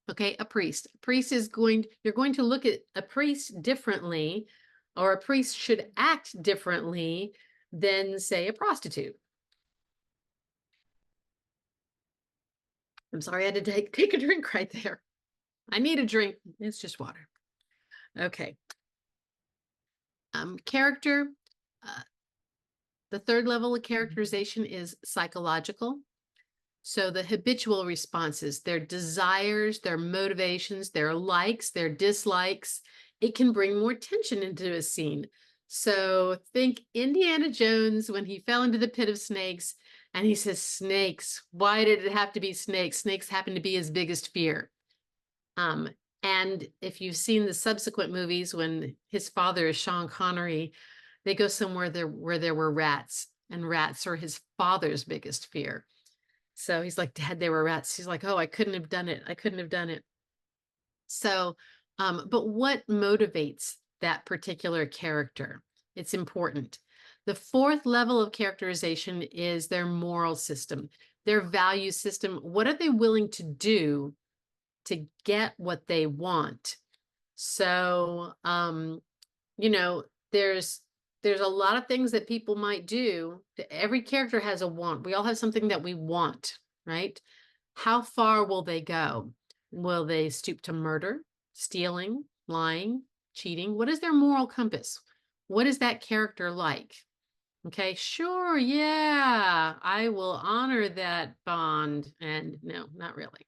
Okay, a priest. A priest is you're going to look at a priest differently, or a priest should act differently than, say, a prostitute. I'm sorry, I had to take a drink right there. I need a drink. It's just water. Okay. Character. Uh, the third level of characterization is psychological. So the habitual responses, their desires, their motivations, their likes, their dislikes, it can bring more tension into a scene. So think Indiana Jones when he fell into the pit of snakes and he says, snakes, why did it have to be snakes? Snakes happen to be his biggest fear. Um, and if you've seen the subsequent movies when his father is Sean Connery, they go somewhere where there were rats, and rats are his father's biggest fear. So he's like, Dad, there were rats. He's like, oh, I couldn't have done it. I couldn't have done it. So, but what motivates that particular character? It's important. The fourth level of characterization is their moral system, their value system. What are they willing to do to get what they want? So, you know, there's a lot of things that people might do. Every character has a want. We all have something that we want, right? How far will they go? Will they stoop to murder, stealing, lying, cheating? What is their moral compass? What is that character like? Okay, sure, yeah, I will honor that bond. And no, not really.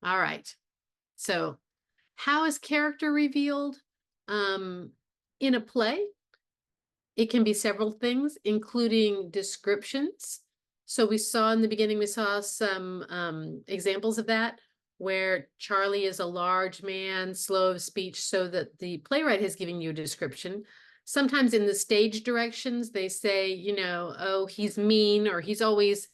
All right. So how is character revealed? Um, in a play, it can be several things, including descriptions. So we saw in the beginning, we saw some examples of that, where Charlie is a large man, slow of speech, so that the playwright is giving you a description. Sometimes in the stage directions, they say, oh, he's mean, or he's always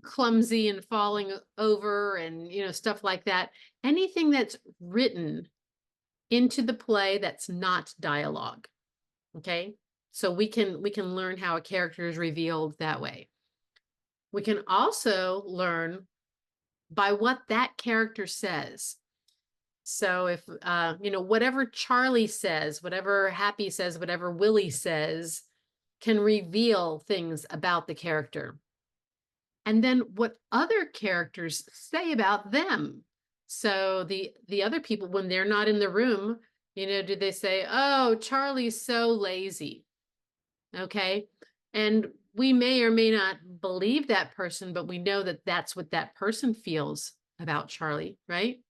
clumsy and falling over, and, stuff like that. Anything that's written into the play that's not dialogue. Okay, so we can learn how a character is revealed that way. We can also learn by what that character says. So if whatever Charlie says, whatever Happy says, whatever Willie says, can reveal things about the character. And then what other characters say about them. So the other people, when they're not in the room, do they say, oh, Charlie's so lazy? Okay. And we may or may not believe that person, but we know that that's what that person feels about Charlie, right?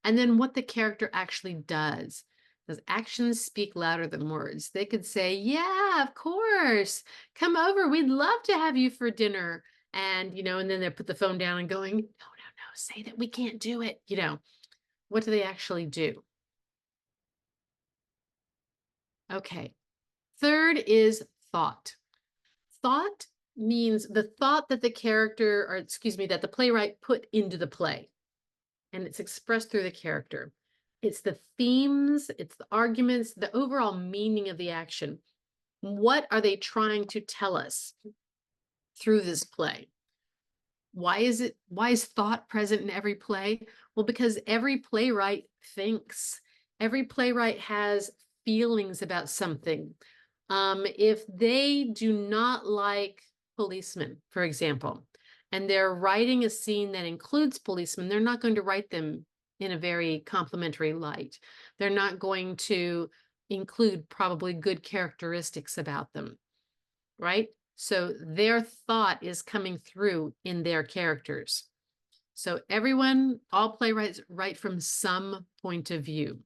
And then what the character actually does. Does actions speak louder than words? They could say, yeah, of course, come over. We'd love to have you for dinner. And, and then they put the phone down and going, no, say that we can't do it. What do they actually do? Okay. Third is thought. Thought means the thought that the character, or excuse me, that the playwright put into the play. And it's expressed through the character. It's the themes, it's the arguments, the overall meaning of the action. What are they trying to tell us through this play? Why is thought present in every play? Well, because every playwright thinks. Every playwright has feelings about something. If they do not like policemen, for example, and they're writing a scene that includes policemen, they're not going to write them in a very complimentary light. They're not going to include probably good characteristics about them, right? So their thought is coming through in their characters. So all playwrights write from some point of view.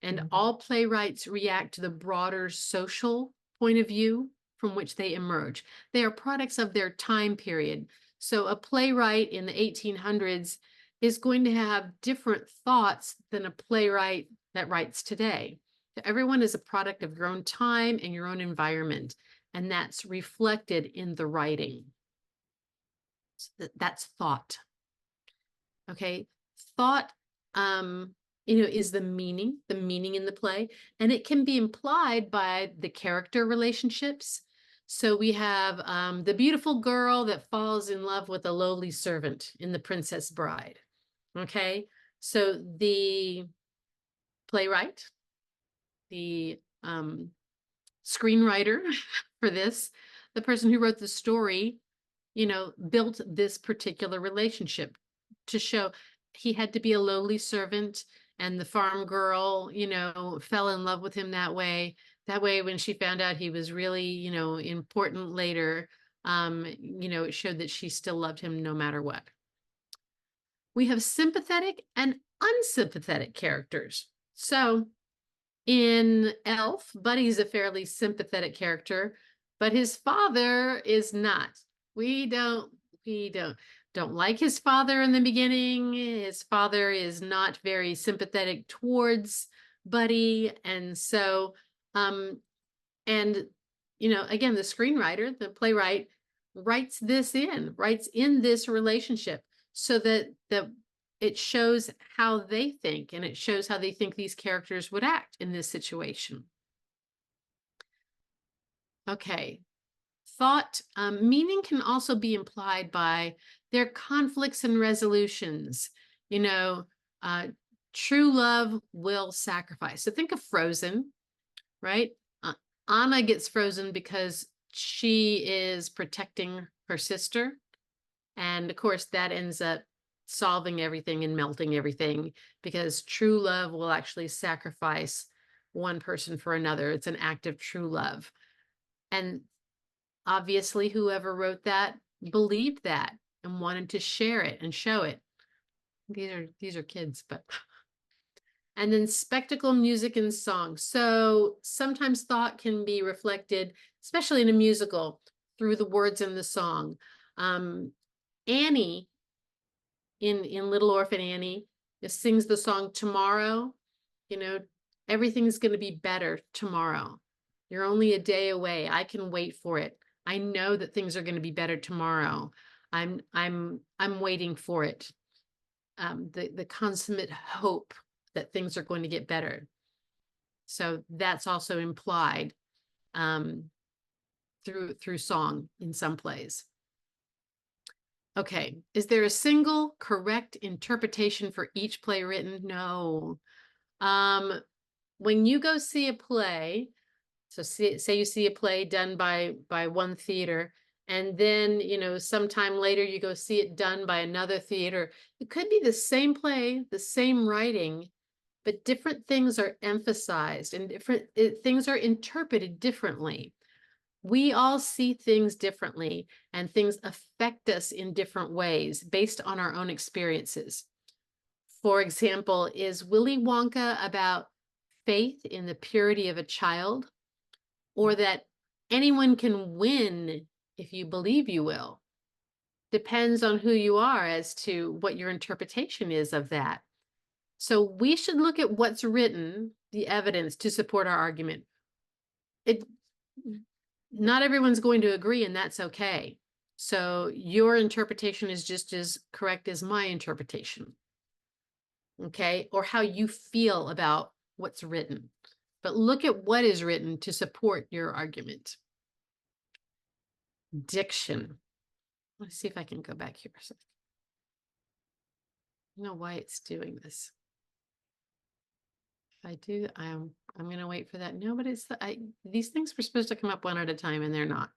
And all playwrights react to the broader social point of view from which they emerge. They are products of their time period. So a playwright in the 1800s is going to have different thoughts than a playwright that writes today. Everyone is a product of your own time and your own environment, and that's reflected in the writing. So that's thought. Okay, thought, is the meaning in the play, and it can be implied by the character relationships. So we have the beautiful girl that falls in love with a lowly servant in The Princess Bride. Okay, so the playwright, the screenwriter for this, the person who wrote the story, built this particular relationship to show he had to be a lowly servant, and the farm girl, fell in love with him that way. That way, when she found out he was really, important later, it showed that she still loved him no matter what. We have sympathetic and unsympathetic characters. So in Elf, Buddy's a fairly sympathetic character, but his father is not. We don't like his father in the beginning. His father is not very sympathetic towards Buddy. And so, again, the screenwriter, the playwright, writes in this relationship so that it shows how they think, and it shows how they think these characters would act in this situation. Okay. Thought, meaning can also be implied by their conflicts and resolutions. True love will sacrifice. So think of Frozen, right? Anna gets frozen because she is protecting her sister. And of course, that ends up solving everything and melting everything, because true love will actually sacrifice one person for another. It's an act of true love. And obviously, whoever wrote that believed that and wanted to share it and show it. These are kids, but. And then spectacle, music, and song. So sometimes thought can be reflected, especially in a musical, through the words in the song. Annie in Little Orphan Annie sings the song Tomorrow. Everything's going to be better tomorrow. You're only a day away. I can wait for it. I know that things are going to be better tomorrow. I'm waiting for it. The consummate hope that things are going to get better. So that's also implied through song in some plays. Okay, is there a single correct interpretation for each play written? No. When you go see a play, so say you see a play done by one theater, and then, sometime later you go see it done by another theater. It could be the same play, the same writing, but different things are emphasized and things are interpreted differently. We all see things differently, and things affect us in different ways based on our own experiences. For example, is Willy Wonka about faith in the purity of a child, or that anyone can win if you believe you will? Depends on who you are as to what your interpretation is of that. So we should look at what's written, the evidence to support our argument. Not everyone's going to agree, and that's okay. So your interpretation is just as correct as my interpretation. Okay, or how you feel about what's written. But look at what is written to support your argument. Diction. Let's see if I can go back here. I don't know why it's doing this. If I do, I'm going to wait for that. No, but these things were supposed to come up one at a time, and they're not.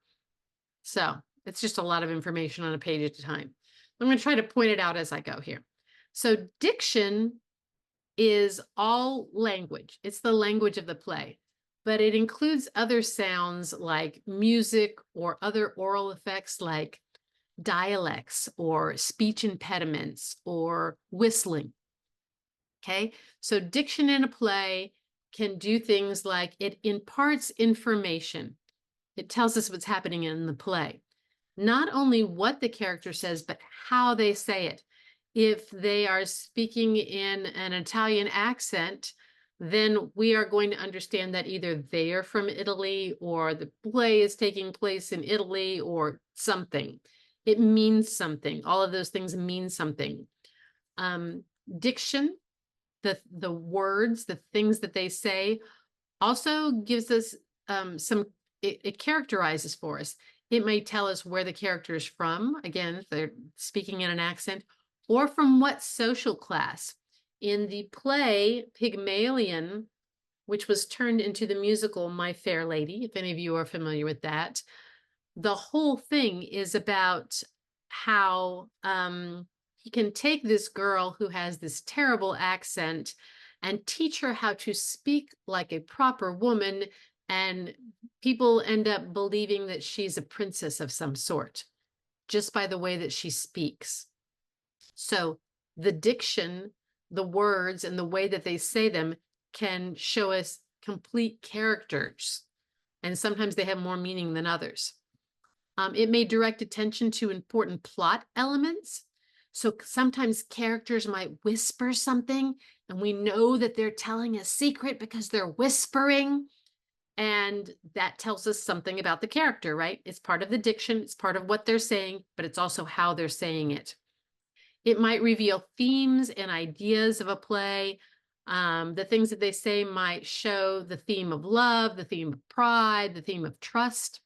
So it's just a lot of information on a page at a time. I'm going to try to point it out as I go here. So diction is all language. It's the language of the play, but it includes other sounds like music or other oral effects like dialects or speech impediments or whistling. Okay, so diction in a play can do things like it imparts information. It tells us what's happening in the play. Not only what the character says, but how they say it. If they are speaking in an Italian accent, then we are going to understand that either they are from Italy or the play is taking place in Italy or something. It means something. All of those things mean something. Diction, the words, the things that they say, also gives us it characterizes for us. It may tell us where the character is from, again, if they're speaking in an accent, or from what social class. In the play Pygmalion, which was turned into the musical My Fair Lady, if any of you are familiar with that, the whole thing is about how he can take this girl who has this terrible accent and teach her how to speak like a proper woman, and people end up believing that she's a princess of some sort just by the way that she speaks. So the diction, the words, and the way that they say them can show us complete characters, and sometimes they have more meaning than others. It may direct attention to important plot elements. So sometimes characters might whisper something, and we know that they're telling a secret because they're whispering. And that tells us something about the character, right? It's part of the diction, it's part of what they're saying, but it's also how they're saying it. It might reveal themes and ideas of a play. The things that they say might show the theme of love, the theme of pride, the theme of trust.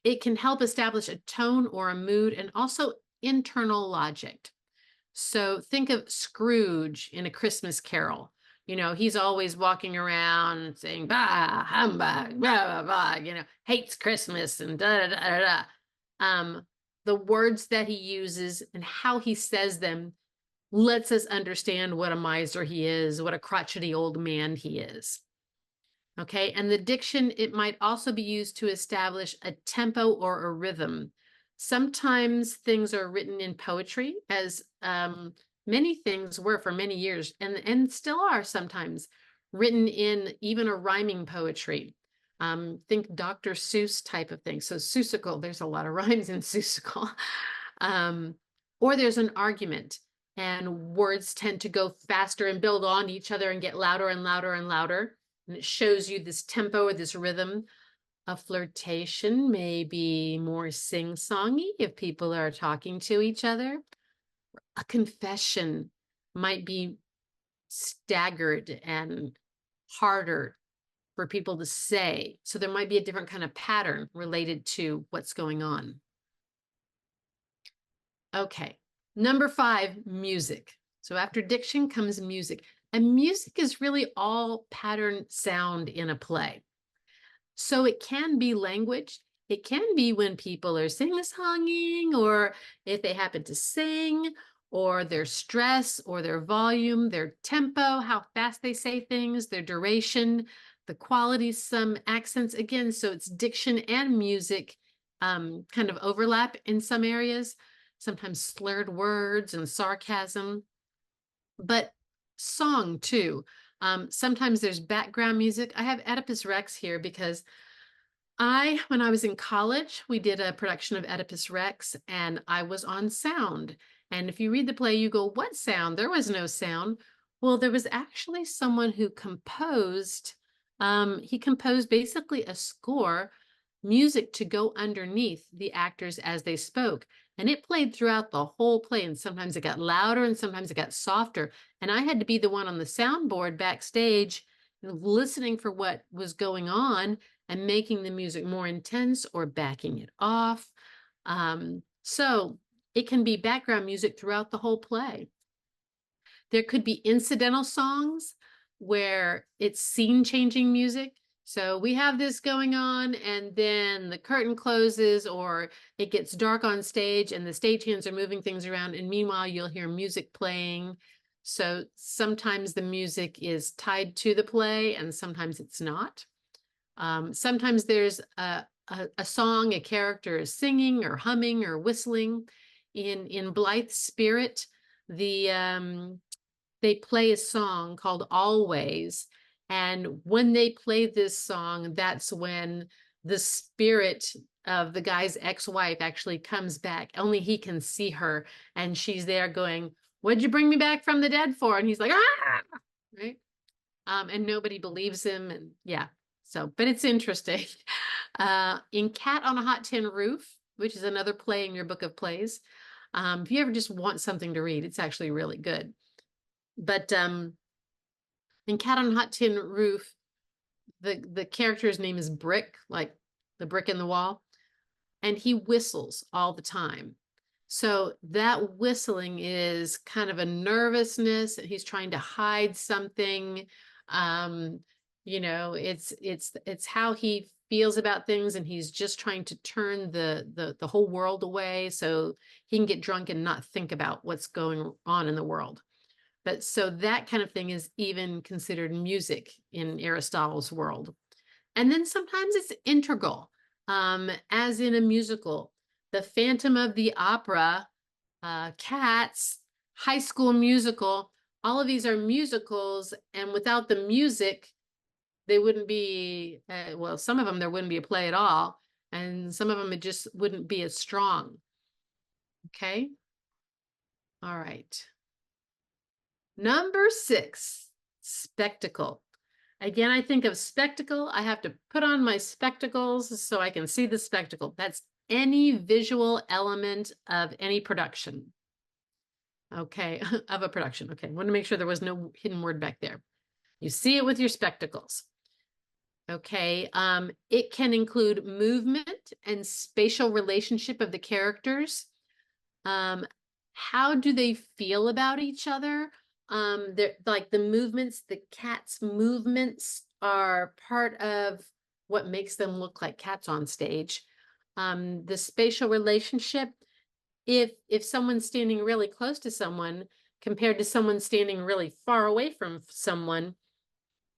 It can help establish a tone or a mood, and also internal logic. So think of Scrooge in A Christmas Carol. You know, he's always walking around saying, bah, humbug, blah, blah, blah, you know, hates Christmas and da, da, da, da, da. The words that he uses and how he says them lets us understand what a miser he is, what a crotchety old man he is. Okay, and the diction, it might also be used to establish a tempo or a rhythm. Sometimes things are written in poetry, as many things were for many years, and still are sometimes written in even a rhyming poetry. Think Dr. Seuss type of thing. So Seussical, there's a lot of rhymes in Seussical. Or there's an argument, and words tend to go faster and build on each other and get louder and louder and louder. And it shows you this tempo or this rhythm. A flirtation may be more sing-songy if people are talking to each other. A confession might be staggered and harder for people to say. So there might be a different kind of pattern related to what's going on. Okay, number 5, music. So after diction comes music. And music is really all pattern sound in a play. So it can be language. It can be when people are sing-songing, or if they happen to sing, or their stress, or their volume, their tempo, how fast they say things, their duration, the quality, some accents. Again, so it's diction and music kind of overlap in some areas, sometimes slurred words and sarcasm. But song too. Sometimes there's background music. I have Oedipus Rex here because when I was in college, we did a production of Oedipus Rex, and I was on sound. And if you read the play, you go, what sound? There was no sound. Well, there was actually someone who composed, he composed basically a score, music to go underneath the actors as they spoke. And it played throughout the whole play. And sometimes it got louder and sometimes it got softer. And I had to be the one on the soundboard backstage listening for what was going on and making the music more intense or backing it off. So it can be background music throughout the whole play. There could be incidental songs where it's scene-changing music. So we have this going on, and then the curtain closes, or it gets dark on stage and the stagehands are moving things around, and meanwhile you'll hear music playing. So sometimes the music is tied to the play and sometimes it's not. Sometimes there's a song, a character is singing or humming or whistling. In Blythe Spirit, they play a song called Always. And when they play this song, that's when the spirit of the guy's ex-wife actually comes back. Only he can see her, and she's there going, "What'd you bring me back from the dead for?" And he's like, "Ah!" Right? And nobody believes him, and yeah. So, but it's interesting. In Cat on a Hot Tin Roof, which is another play in your book of plays, if you ever just want something to read, it's actually really good. But in Cat on a Hot Tin Roof, the character's name is Brick, like the brick in the wall, and he whistles all the time. So that whistling is kind of a nervousness. He's trying to hide something. Um, it's how he feels about things, and he's just trying to turn the whole world away so he can get drunk and not think about what's going on in the world. But so that kind of thing is even considered music in Aristotle's world. And then sometimes it's integral, as in a musical. The Phantom of the Opera, Cats, High School Musical, all of these are musicals, and without the music, they wouldn't be, well, some of them there wouldn't be a play at all, and some of them it just wouldn't be as strong. Okay? All right. Number 6, spectacle. Again, I think of spectacle. I have to put on my spectacles so I can see the spectacle. That's any visual element of any production. Okay, of a production. Okay, I want to make sure there was no hidden word back there. You see it with your spectacles. Okay, it can include movement and spatial relationship of the characters. How do they feel about each other? They're like the movements, the cat's movements are part of what makes them look like cats on stage. The spatial relationship, if someone's standing really close to someone compared to someone standing really far away from someone,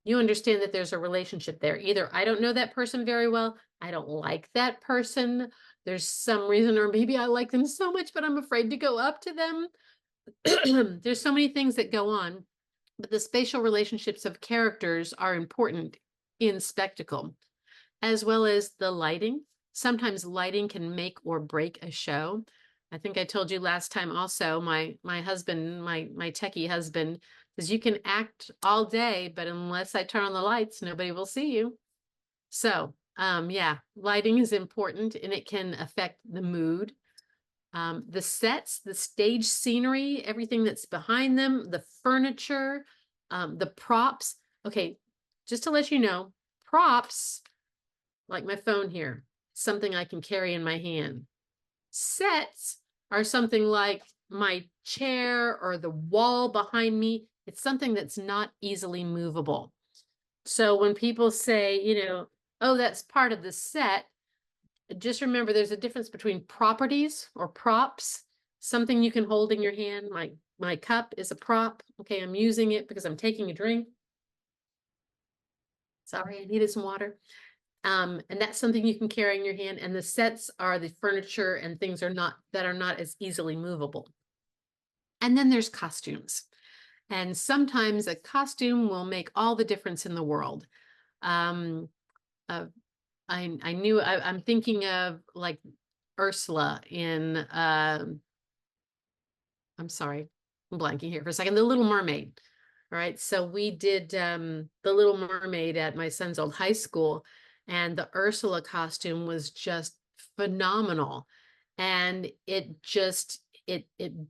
you understand that there's a relationship there. Either I don't know that person very well, I don't like that person, there's some reason, or maybe I like them so much, but I'm afraid to go up to them. There's so many things that go on, but the spatial relationships of characters are important in spectacle, as well as the lighting. Sometimes lighting can make or break a show. I think I told you last time also, my husband, my techie husband, says you can act all day, but unless I turn on the lights, nobody will see you. So, yeah, lighting is important, and it can affect the mood. The sets, the stage scenery, everything that's behind them, the furniture, the props. Okay, just to let you know, props, like my phone here, something I can carry in my hand. Sets are something like my chair or the wall behind me. It's something that's not easily movable. So when people say, oh, that's part of the set, just remember there's a difference between properties or props, something you can hold in your hand. My cup is a prop. Okay, I'm using it because I'm taking a drink. Sorry, I needed some water. And that's something you can carry in your hand. And the sets are the furniture and things that are not as easily movable. And then there's costumes. And sometimes a costume will make all the difference in the world. Um, I'm thinking of like Ursula in I'm sorry, I'm blanking here for a second. The Little Mermaid. All right. So we did The Little Mermaid at my son's old high school, and the Ursula costume was just phenomenal. And it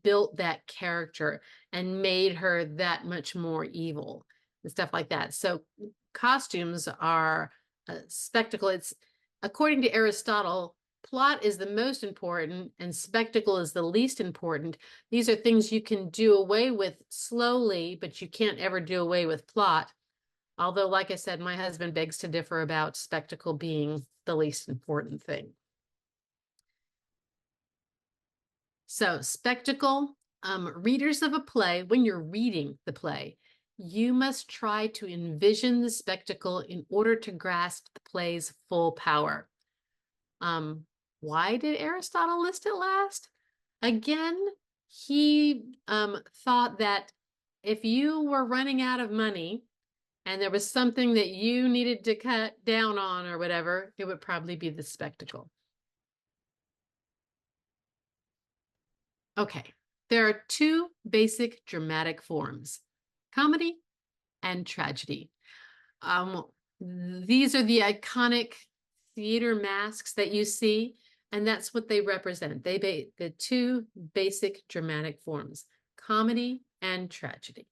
built that character and made her that much more evil and stuff like that. So costumes are a spectacle. It's according to Aristotle, plot is the most important and spectacle is the least important. These are things you can do away with slowly, but you can't ever do away with plot. Although, like I said, my husband begs to differ about spectacle being the least important thing. So spectacle, readers of a play, when you're reading the play, you must try to envision the spectacle in order to grasp the play's full power. Why did Aristotle list it last? Again, he thought that if you were running out of money and there was something that you needed to cut down on or whatever, it would probably be the spectacle. Okay, there are two basic dramatic forms, comedy and tragedy. These are the iconic theater masks that you see, and that's what they represent. The two basic dramatic forms, comedy and tragedy.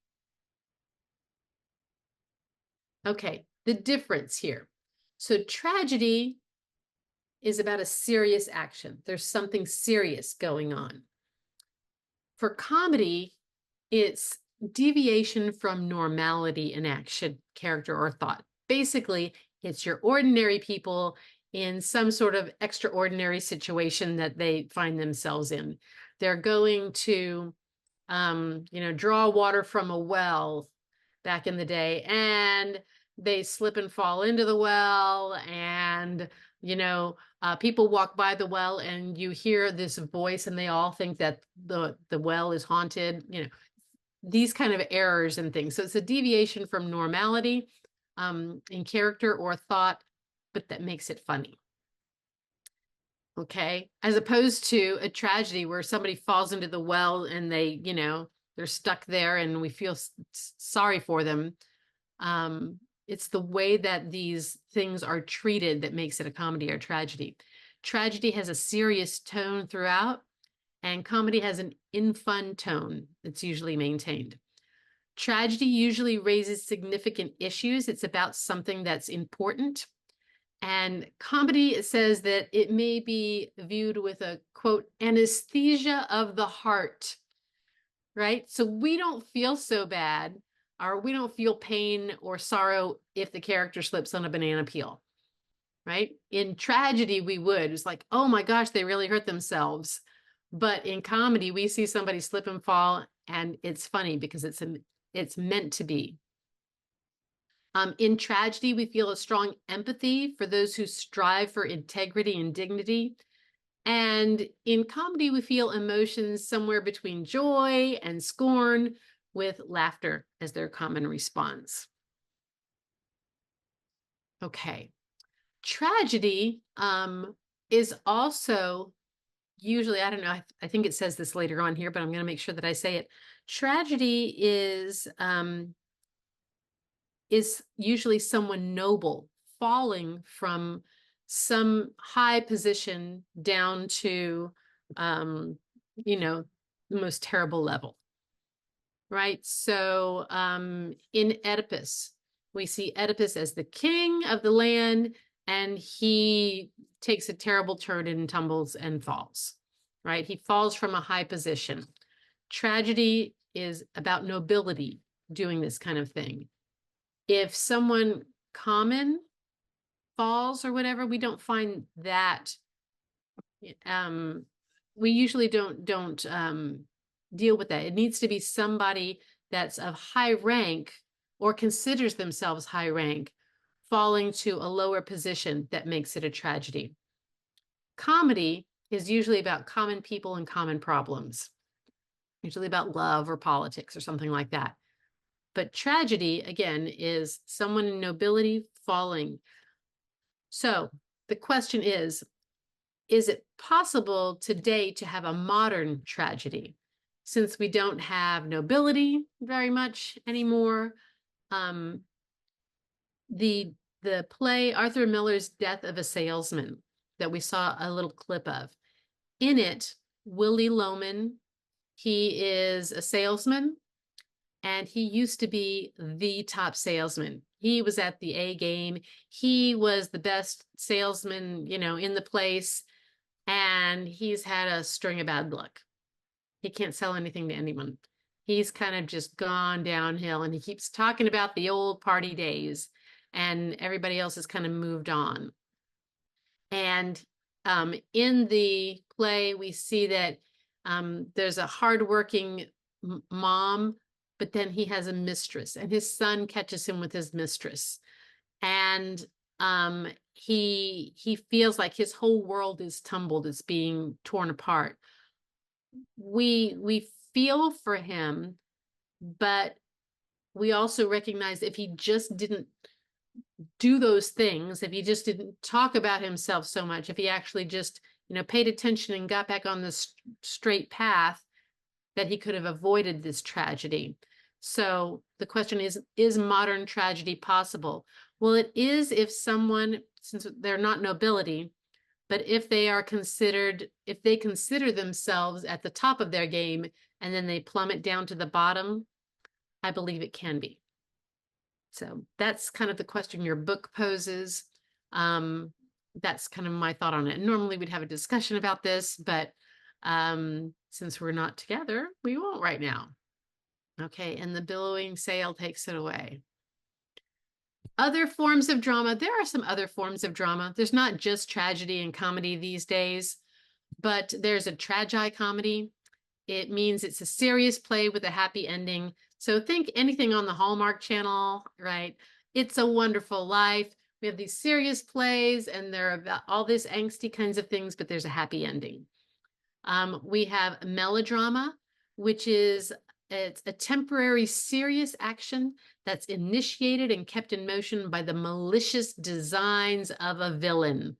Okay, the difference here. So tragedy is about a serious action. There's something serious going on. For comedy, it's deviation from normality in action, character, or thought. Basically, it's your ordinary people in some sort of extraordinary situation that they find themselves in. They're going to, draw water from a well back in the day, and they slip and fall into the well, and people walk by the well, and you hear this voice, and they all think that the well is haunted. These kind of errors and things. So it's a deviation from normality in character or thought, but that makes it funny. Okay, as opposed to a tragedy where somebody falls into the well and they're stuck there, and we feel sorry for them. It's the way that these things are treated that makes it a comedy or tragedy. Tragedy has a serious tone throughout, and comedy has an in-fun tone that's usually maintained. Tragedy usually raises significant issues. It's about something that's important. And comedy says that it may be viewed with a, quote, anesthesia of the heart, right? So we don't feel so bad, or we don't feel pain or sorrow if the character slips on a banana peel, right? In tragedy, we would. It's like, oh my gosh, they really hurt themselves. But in comedy, we see somebody slip and fall, and it's funny because it's meant to be. In tragedy, we feel a strong empathy for those who strive for integrity and dignity. And in comedy, we feel emotions somewhere between joy and scorn, with laughter as their common response. Okay. Tragedy is also usually, I don't know, I think it says this later on here, but I'm going to make sure that I say it. Tragedy is usually someone noble falling from some high position down to, the most terrible level, right? So in Oedipus, we see Oedipus as the king of the land, and he takes a terrible turn and tumbles and falls, right? He falls from a high position. Tragedy is about nobility doing this kind of thing. If someone common falls or whatever, we don't find that. We usually don't deal with that. It needs to be somebody that's of high rank or considers themselves high rank falling to a lower position that makes it a tragedy. Comedy is usually about common people and common problems, usually about love or politics or something like that. But tragedy, again, is someone in nobility falling. So the question is it possible today to have a modern tragedy? Since we don't have nobility very much anymore, the play Arthur Miller's Death of a Salesman that we saw a little clip of, in it, Willie Loman, he is a salesman, and he used to be the top salesman. He was at the A game. He was the best salesman, in the place. And he's had a string of bad luck. He can't sell anything to anyone. He's kind of just gone downhill, and he keeps talking about the old party days, and everybody else has kind of moved on. And in the play, we see that there's a hardworking mom, but then he has a mistress, and his son catches him with his mistress. And he feels like his whole world is tumbled, it's being torn apart. We feel for him, but we also recognize if he just didn't do those things, if he just didn't talk about himself so much, if he actually just, paid attention and got back on the straight path, that he could have avoided this tragedy. So the question is modern tragedy possible? Well, it is if someone, since they're not nobility, but if they consider themselves at the top of their game and then they plummet down to the bottom, I believe it can be. So that's kind of the question your book poses. That's kind of my thought on it. Normally we'd have a discussion about this, but since we're not together, we won't right now. Okay, and the billowing sail takes it away. Other forms of drama. There are some other forms of drama. There's not just tragedy and comedy these days, but there's a tragi-comedy. It means it's a serious play with a happy ending. So think anything on the Hallmark Channel, right? It's a Wonderful Life. We have these serious plays and they're about all this angsty kinds of things, but there's a happy ending. We have melodrama, which is it's a temporary serious action that's initiated and kept in motion by the malicious designs of a villain.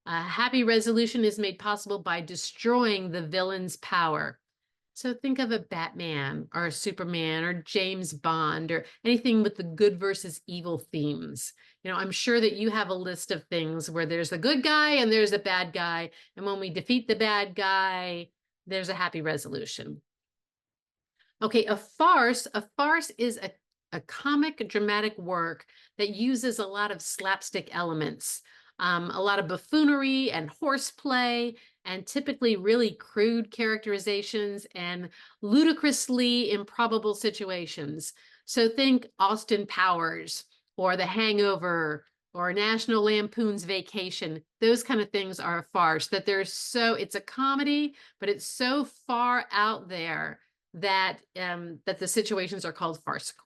A happy resolution is made possible by destroying the villain's power. So think of a Batman or a Superman or James Bond or anything with the good versus evil themes. I'm sure that you have a list of things where there's a good guy and there's a bad guy. And when we defeat the bad guy, there's a happy resolution. Okay, a farce is a comic dramatic work that uses a lot of slapstick elements, a lot of buffoonery and horseplay, and typically really crude characterizations and ludicrously improbable situations. So think Austin Powers or The Hangover or National Lampoon's Vacation. Those kind of things are a farce, that it's a comedy, but it's so far out there that that the situations are called farcical.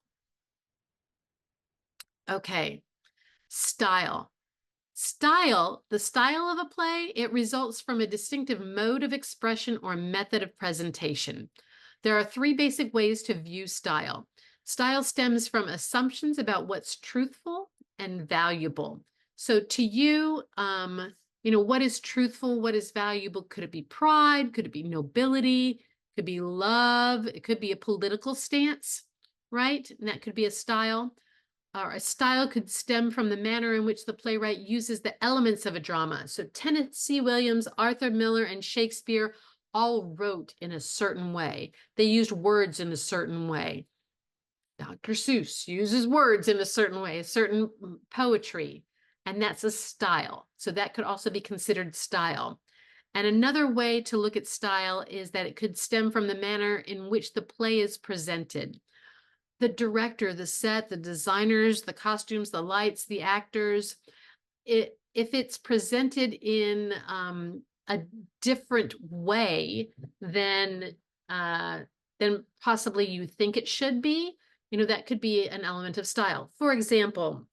Okay, style. The style of a play, it results from a distinctive mode of expression or method of presentation. There are three basic ways to view style. Style stems from assumptions about what's truthful and valuable. So to you, what is truthful, what is valuable? Could it be pride? Could it be nobility? Could be love. It could be a political stance, right? And that could be a style. Or a style could stem from the manner in which the playwright uses the elements of a drama. So Tennessee Williams, Arthur Miller, and Shakespeare all wrote in a certain way. They used words in a certain way. Dr. Seuss uses words in a certain way, a certain poetry, and that's a style. So that could also be considered style. And another way to look at style is that it could stem from the manner in which the play is presented. The director, the set, the designers, the costumes, the lights, the actors, if it's presented in a different way than possibly you think it should be, that could be an element of style. For example,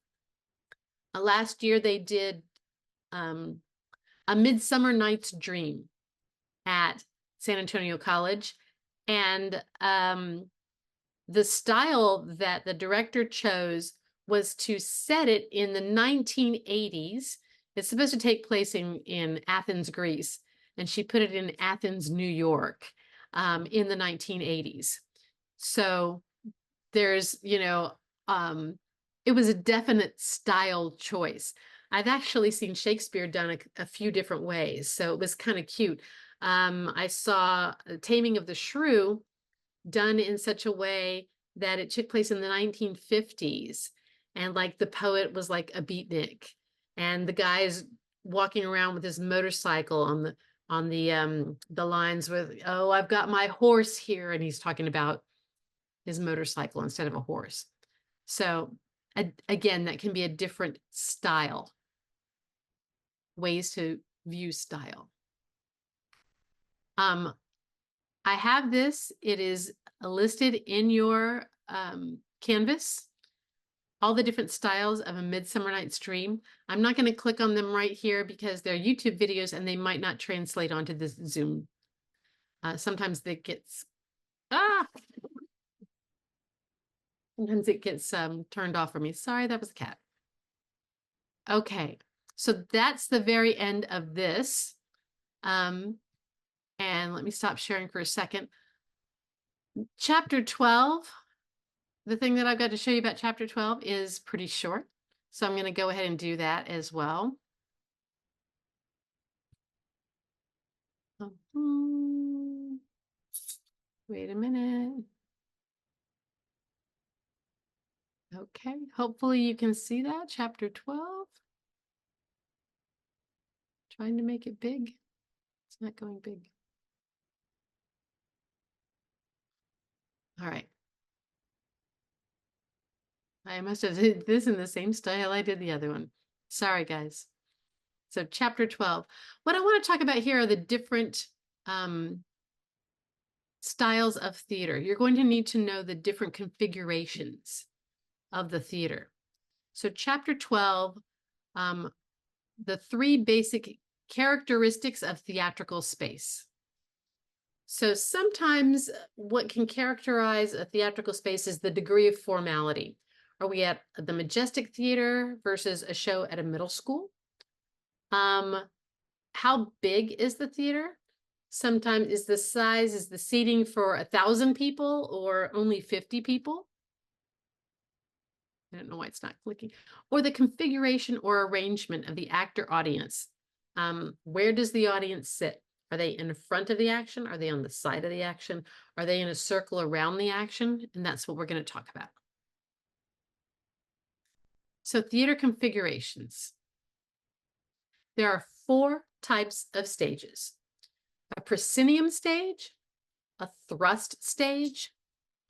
last year they did A Midsummer Night's Dream at San Antonio College. And the style that the director chose was to set it in the 1980s. It's supposed to take place in Athens, Greece. And she put it in Athens, New York, in the 1980s. So there's, it was a definite style choice. I've actually seen Shakespeare done a few different ways, so it was kind of cute. I saw Taming of the Shrew done in such a way that it took place in the 1950s, and like the poet was like a beatnik, and the guy's walking around with his motorcycle on the lines with, "Oh, I've got my horse here," and he's talking about his motorcycle instead of a horse. So again, that can be a different style. Ways to view style. I have this. It is listed in your canvas, all the different styles of A Midsummer Night's Dream. I'm not going to click on them right here because they're YouTube videos and they might not translate onto this Zoom. Sometimes that gets, Sometimes it gets turned off for me. Sorry, that was a cat. Okay, so that's the very end of this. And let me stop sharing for a second. Chapter 12, the thing that I've got to show you about chapter 12 is pretty short. So I'm going to go ahead and do that as well. Wait a minute. Okay, hopefully you can see that, chapter 12. Trying to make it big. It's not going big. All right. I must have did this in the same style I did the other one. Sorry, guys. So chapter 12. What I want to talk about here are the different styles of theater. You're going to need to know the different configurations of the theater. So chapter 12, the three basic characteristics of theatrical space. So sometimes what can characterize a theatrical space is the degree of formality. Are we at the Majestic Theater versus a show at a middle school? How big is the theater? Sometimes is the seating for 1,000 people or only 50 people? I don't know why it's not clicking. Or the configuration or arrangement of the actor audience. Where does the audience sit? Are they in front of the action? Are they on the side of the action? Are they in a circle around the action? And that's what we're going to talk about. So theater configurations. There are 4 types of stages: a proscenium stage, a thrust stage,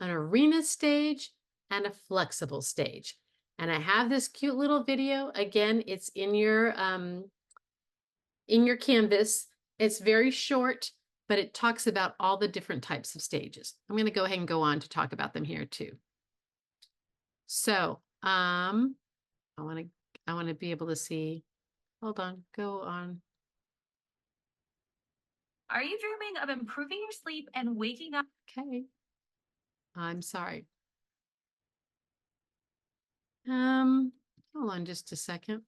an arena stage, and a flexible stage. And I have this cute little video. Again, it's in your Canvas. It's very short, but it talks about all the different types of stages. I'm going to go ahead and go on to talk about them here too. So, I want to be able to see. Hold on, go on. Are you dreaming of improving your sleep and waking up? Okay. I'm sorry. Hold on just a second.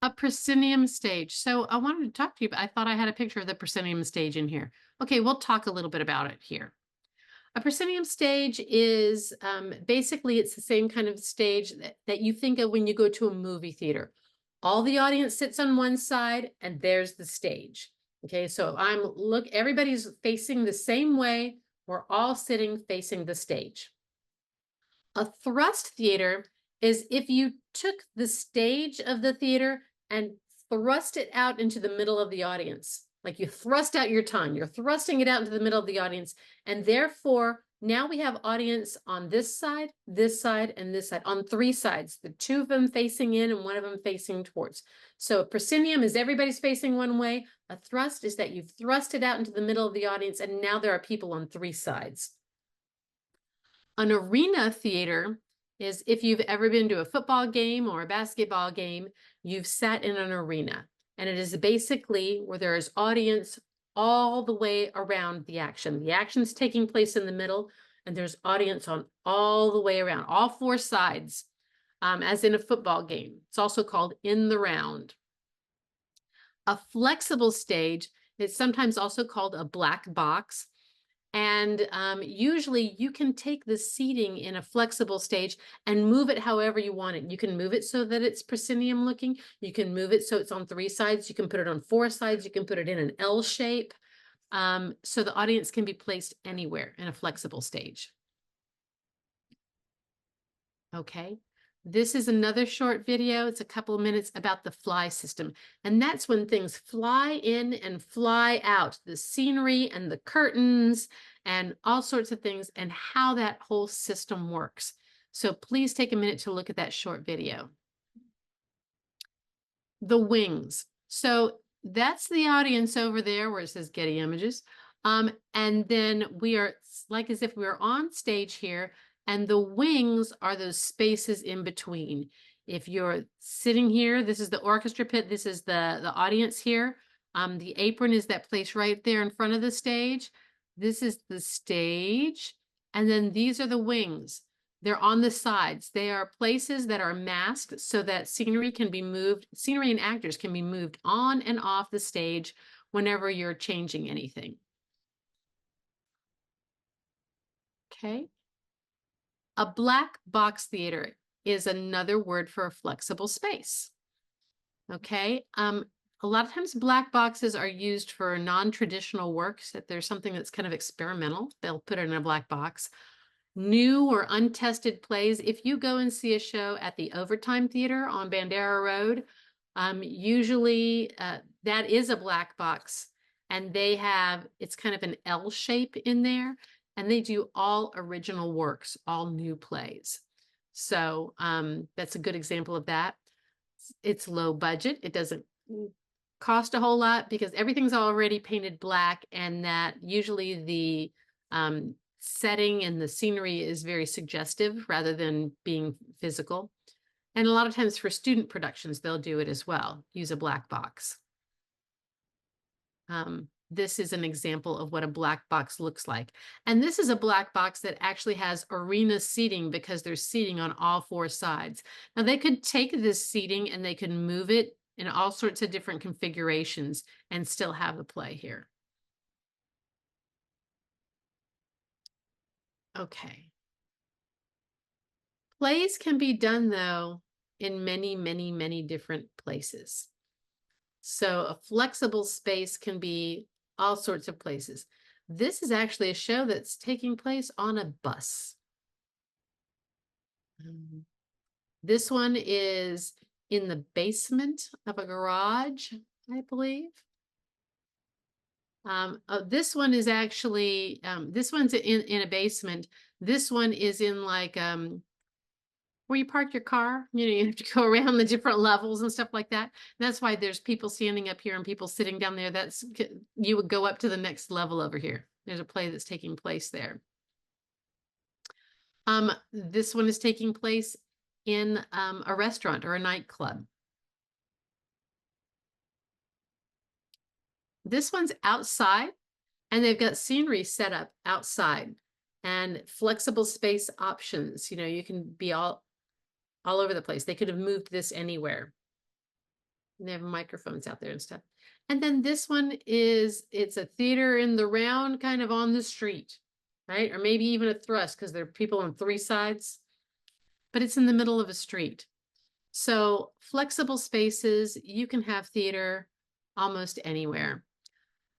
A proscenium stage. So I wanted to talk to you, but I thought I had a picture of the proscenium stage in here. Okay, we'll talk a little bit about it here. A proscenium stage is basically it's the same kind of stage that you think of when you go to a movie theater. All the audience sits on one side and there's the stage. Okay, so everybody's facing the same way. We're all sitting facing the stage. A thrust theater is if you took the stage of the theater and thrust it out into the middle of the audience. Like you thrust out your tongue, you're thrusting it out into the middle of the audience. And therefore, now we have audience on this side, and this side, on 3 sides, the 2 of them facing in and 1 of them facing towards. So a proscenium is everybody's facing one way. A thrust is that you've thrust it out into the middle of the audience, and now there are people on 3 sides. An arena theater is if you've ever been to a football game or a basketball game, you've sat in an arena. And it is basically where there is audience all the way around the action. The action's taking place in the middle, and there's audience on all the way around, all 4 sides, as in a football game. It's also called in the round. A flexible stage is sometimes also called a black box. And usually you can take the seating in a flexible stage and move it however you want it. You can move it so that it's proscenium looking. You can move it so it's on 3 sides. You can put it on 4 sides. You can put it in an L shape. So the audience can be placed anywhere in a flexible stage. Okay. This is another short video. It's a couple of minutes about the fly system. And that's when things fly in and fly out, the scenery and the curtains and all sorts of things and how that whole system works. So please take a minute to look at that short video. The wings. So that's the audience over there where it says Getty Images. And then we are like as if we were on stage here. And the wings are those spaces in between. If you're sitting here, this is the orchestra pit. This is the audience here. The apron is that place right there in front of the stage. This is the stage, and then these are the wings. They're on the sides. They are places that are masked so that scenery can be moved, scenery and actors can be moved on and off the stage whenever you're changing anything. Okay. A black box theater is another word for a flexible space. Okay. A lot of times black boxes are used for non-traditional works. If there's something that's kind of experimental, they'll put it in a black box. New or untested plays. If you go and see a show at the Overtime Theater on Bandera Road, usually that is a black box, and it's kind of an L shape in there, and they do all original works, all new plays. So that's a good example of that. It's low budget. It doesn't cost a whole lot because everything's already painted black, and that usually the setting and the scenery is very suggestive rather than being physical. And a lot of times for student productions, they'll do it as well, use a black box. This is an example of what a black box looks like. And this is a black box that actually has arena seating because there's seating on all four sides. Now they could take this seating and they could move it in all sorts of different configurations and still have the play here. Okay. Plays can be done, though, in many, many, many different places. So a flexible space can be all sorts of places. This is actually a show that's taking place on a bus. This one is in the basement of a garage, I believe. This one is actually, this one's in a basement. This one is in like where you park your car, you have to go around the different levels and stuff like that. And that's why there's people standing up here and people sitting down there. You would go up to the next level over here. There's a play that's taking place there. This one is taking place in a restaurant or a nightclub. This one's outside, and they've got scenery set up outside and flexible space options. You can be all over the place. They could have moved this anywhere. And they have microphones out there and stuff. And then this one it's a theater in the round, kind of on the street, right? Or maybe even a thrust because there are people on three sides, but it's in the middle of a street. So flexible spaces, you can have theater almost anywhere.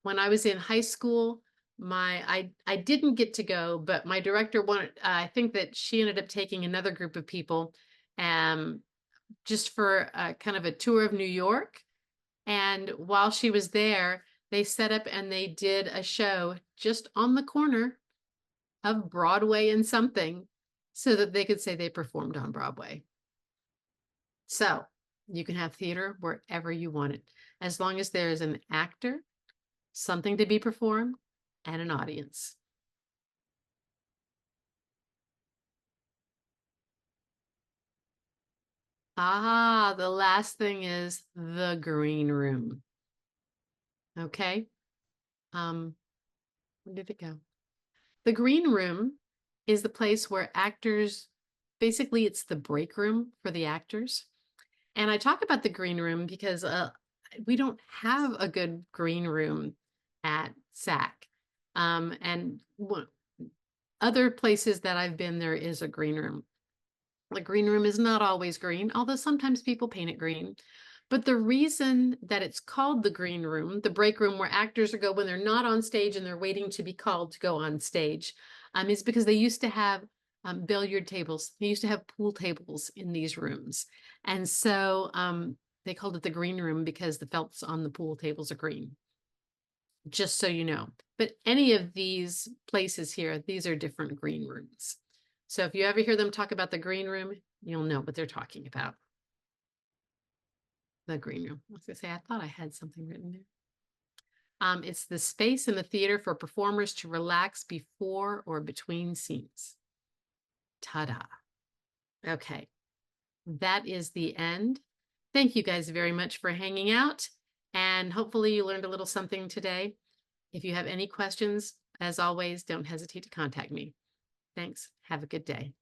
When I was in high school, I didn't get to go, but my director wanted, I think that she ended up taking another group of people just for kind of a tour of New York. And while she was there, they set up and they did a show just on the corner of Broadway and something so that they could say they performed on Broadway. So you can have theater wherever you want it, as long as there's an actor, something to be performed, and an audience. Ah, the last thing is the green room. Okay. Where did it go? The green room is the place where actors, basically it's the break room for the actors. And I talk about the green room because we don't have a good green room at SAC. And other places that I've been, there is a green room. The green room is not always green, although sometimes people paint it green. But the reason that it's called the green room, the break room where actors go when they're not on stage and they're waiting to be called to go on stage, is because they used to have billiard tables. They used to have pool tables in these rooms. And so they called it the green room because the felts on the pool tables are green. Just so you know. But any of these places here, these are different green rooms. So if you ever hear them talk about the green room, you'll know what they're talking about. The green room. I was gonna say, I thought I had something written there. It's the space in the theater for performers to relax before or between scenes. Ta-da. Okay, that is the end. Thank you guys very much for hanging out, and hopefully you learned a little something today. If you have any questions, As always, don't hesitate to contact me. Thanks. Have a good day.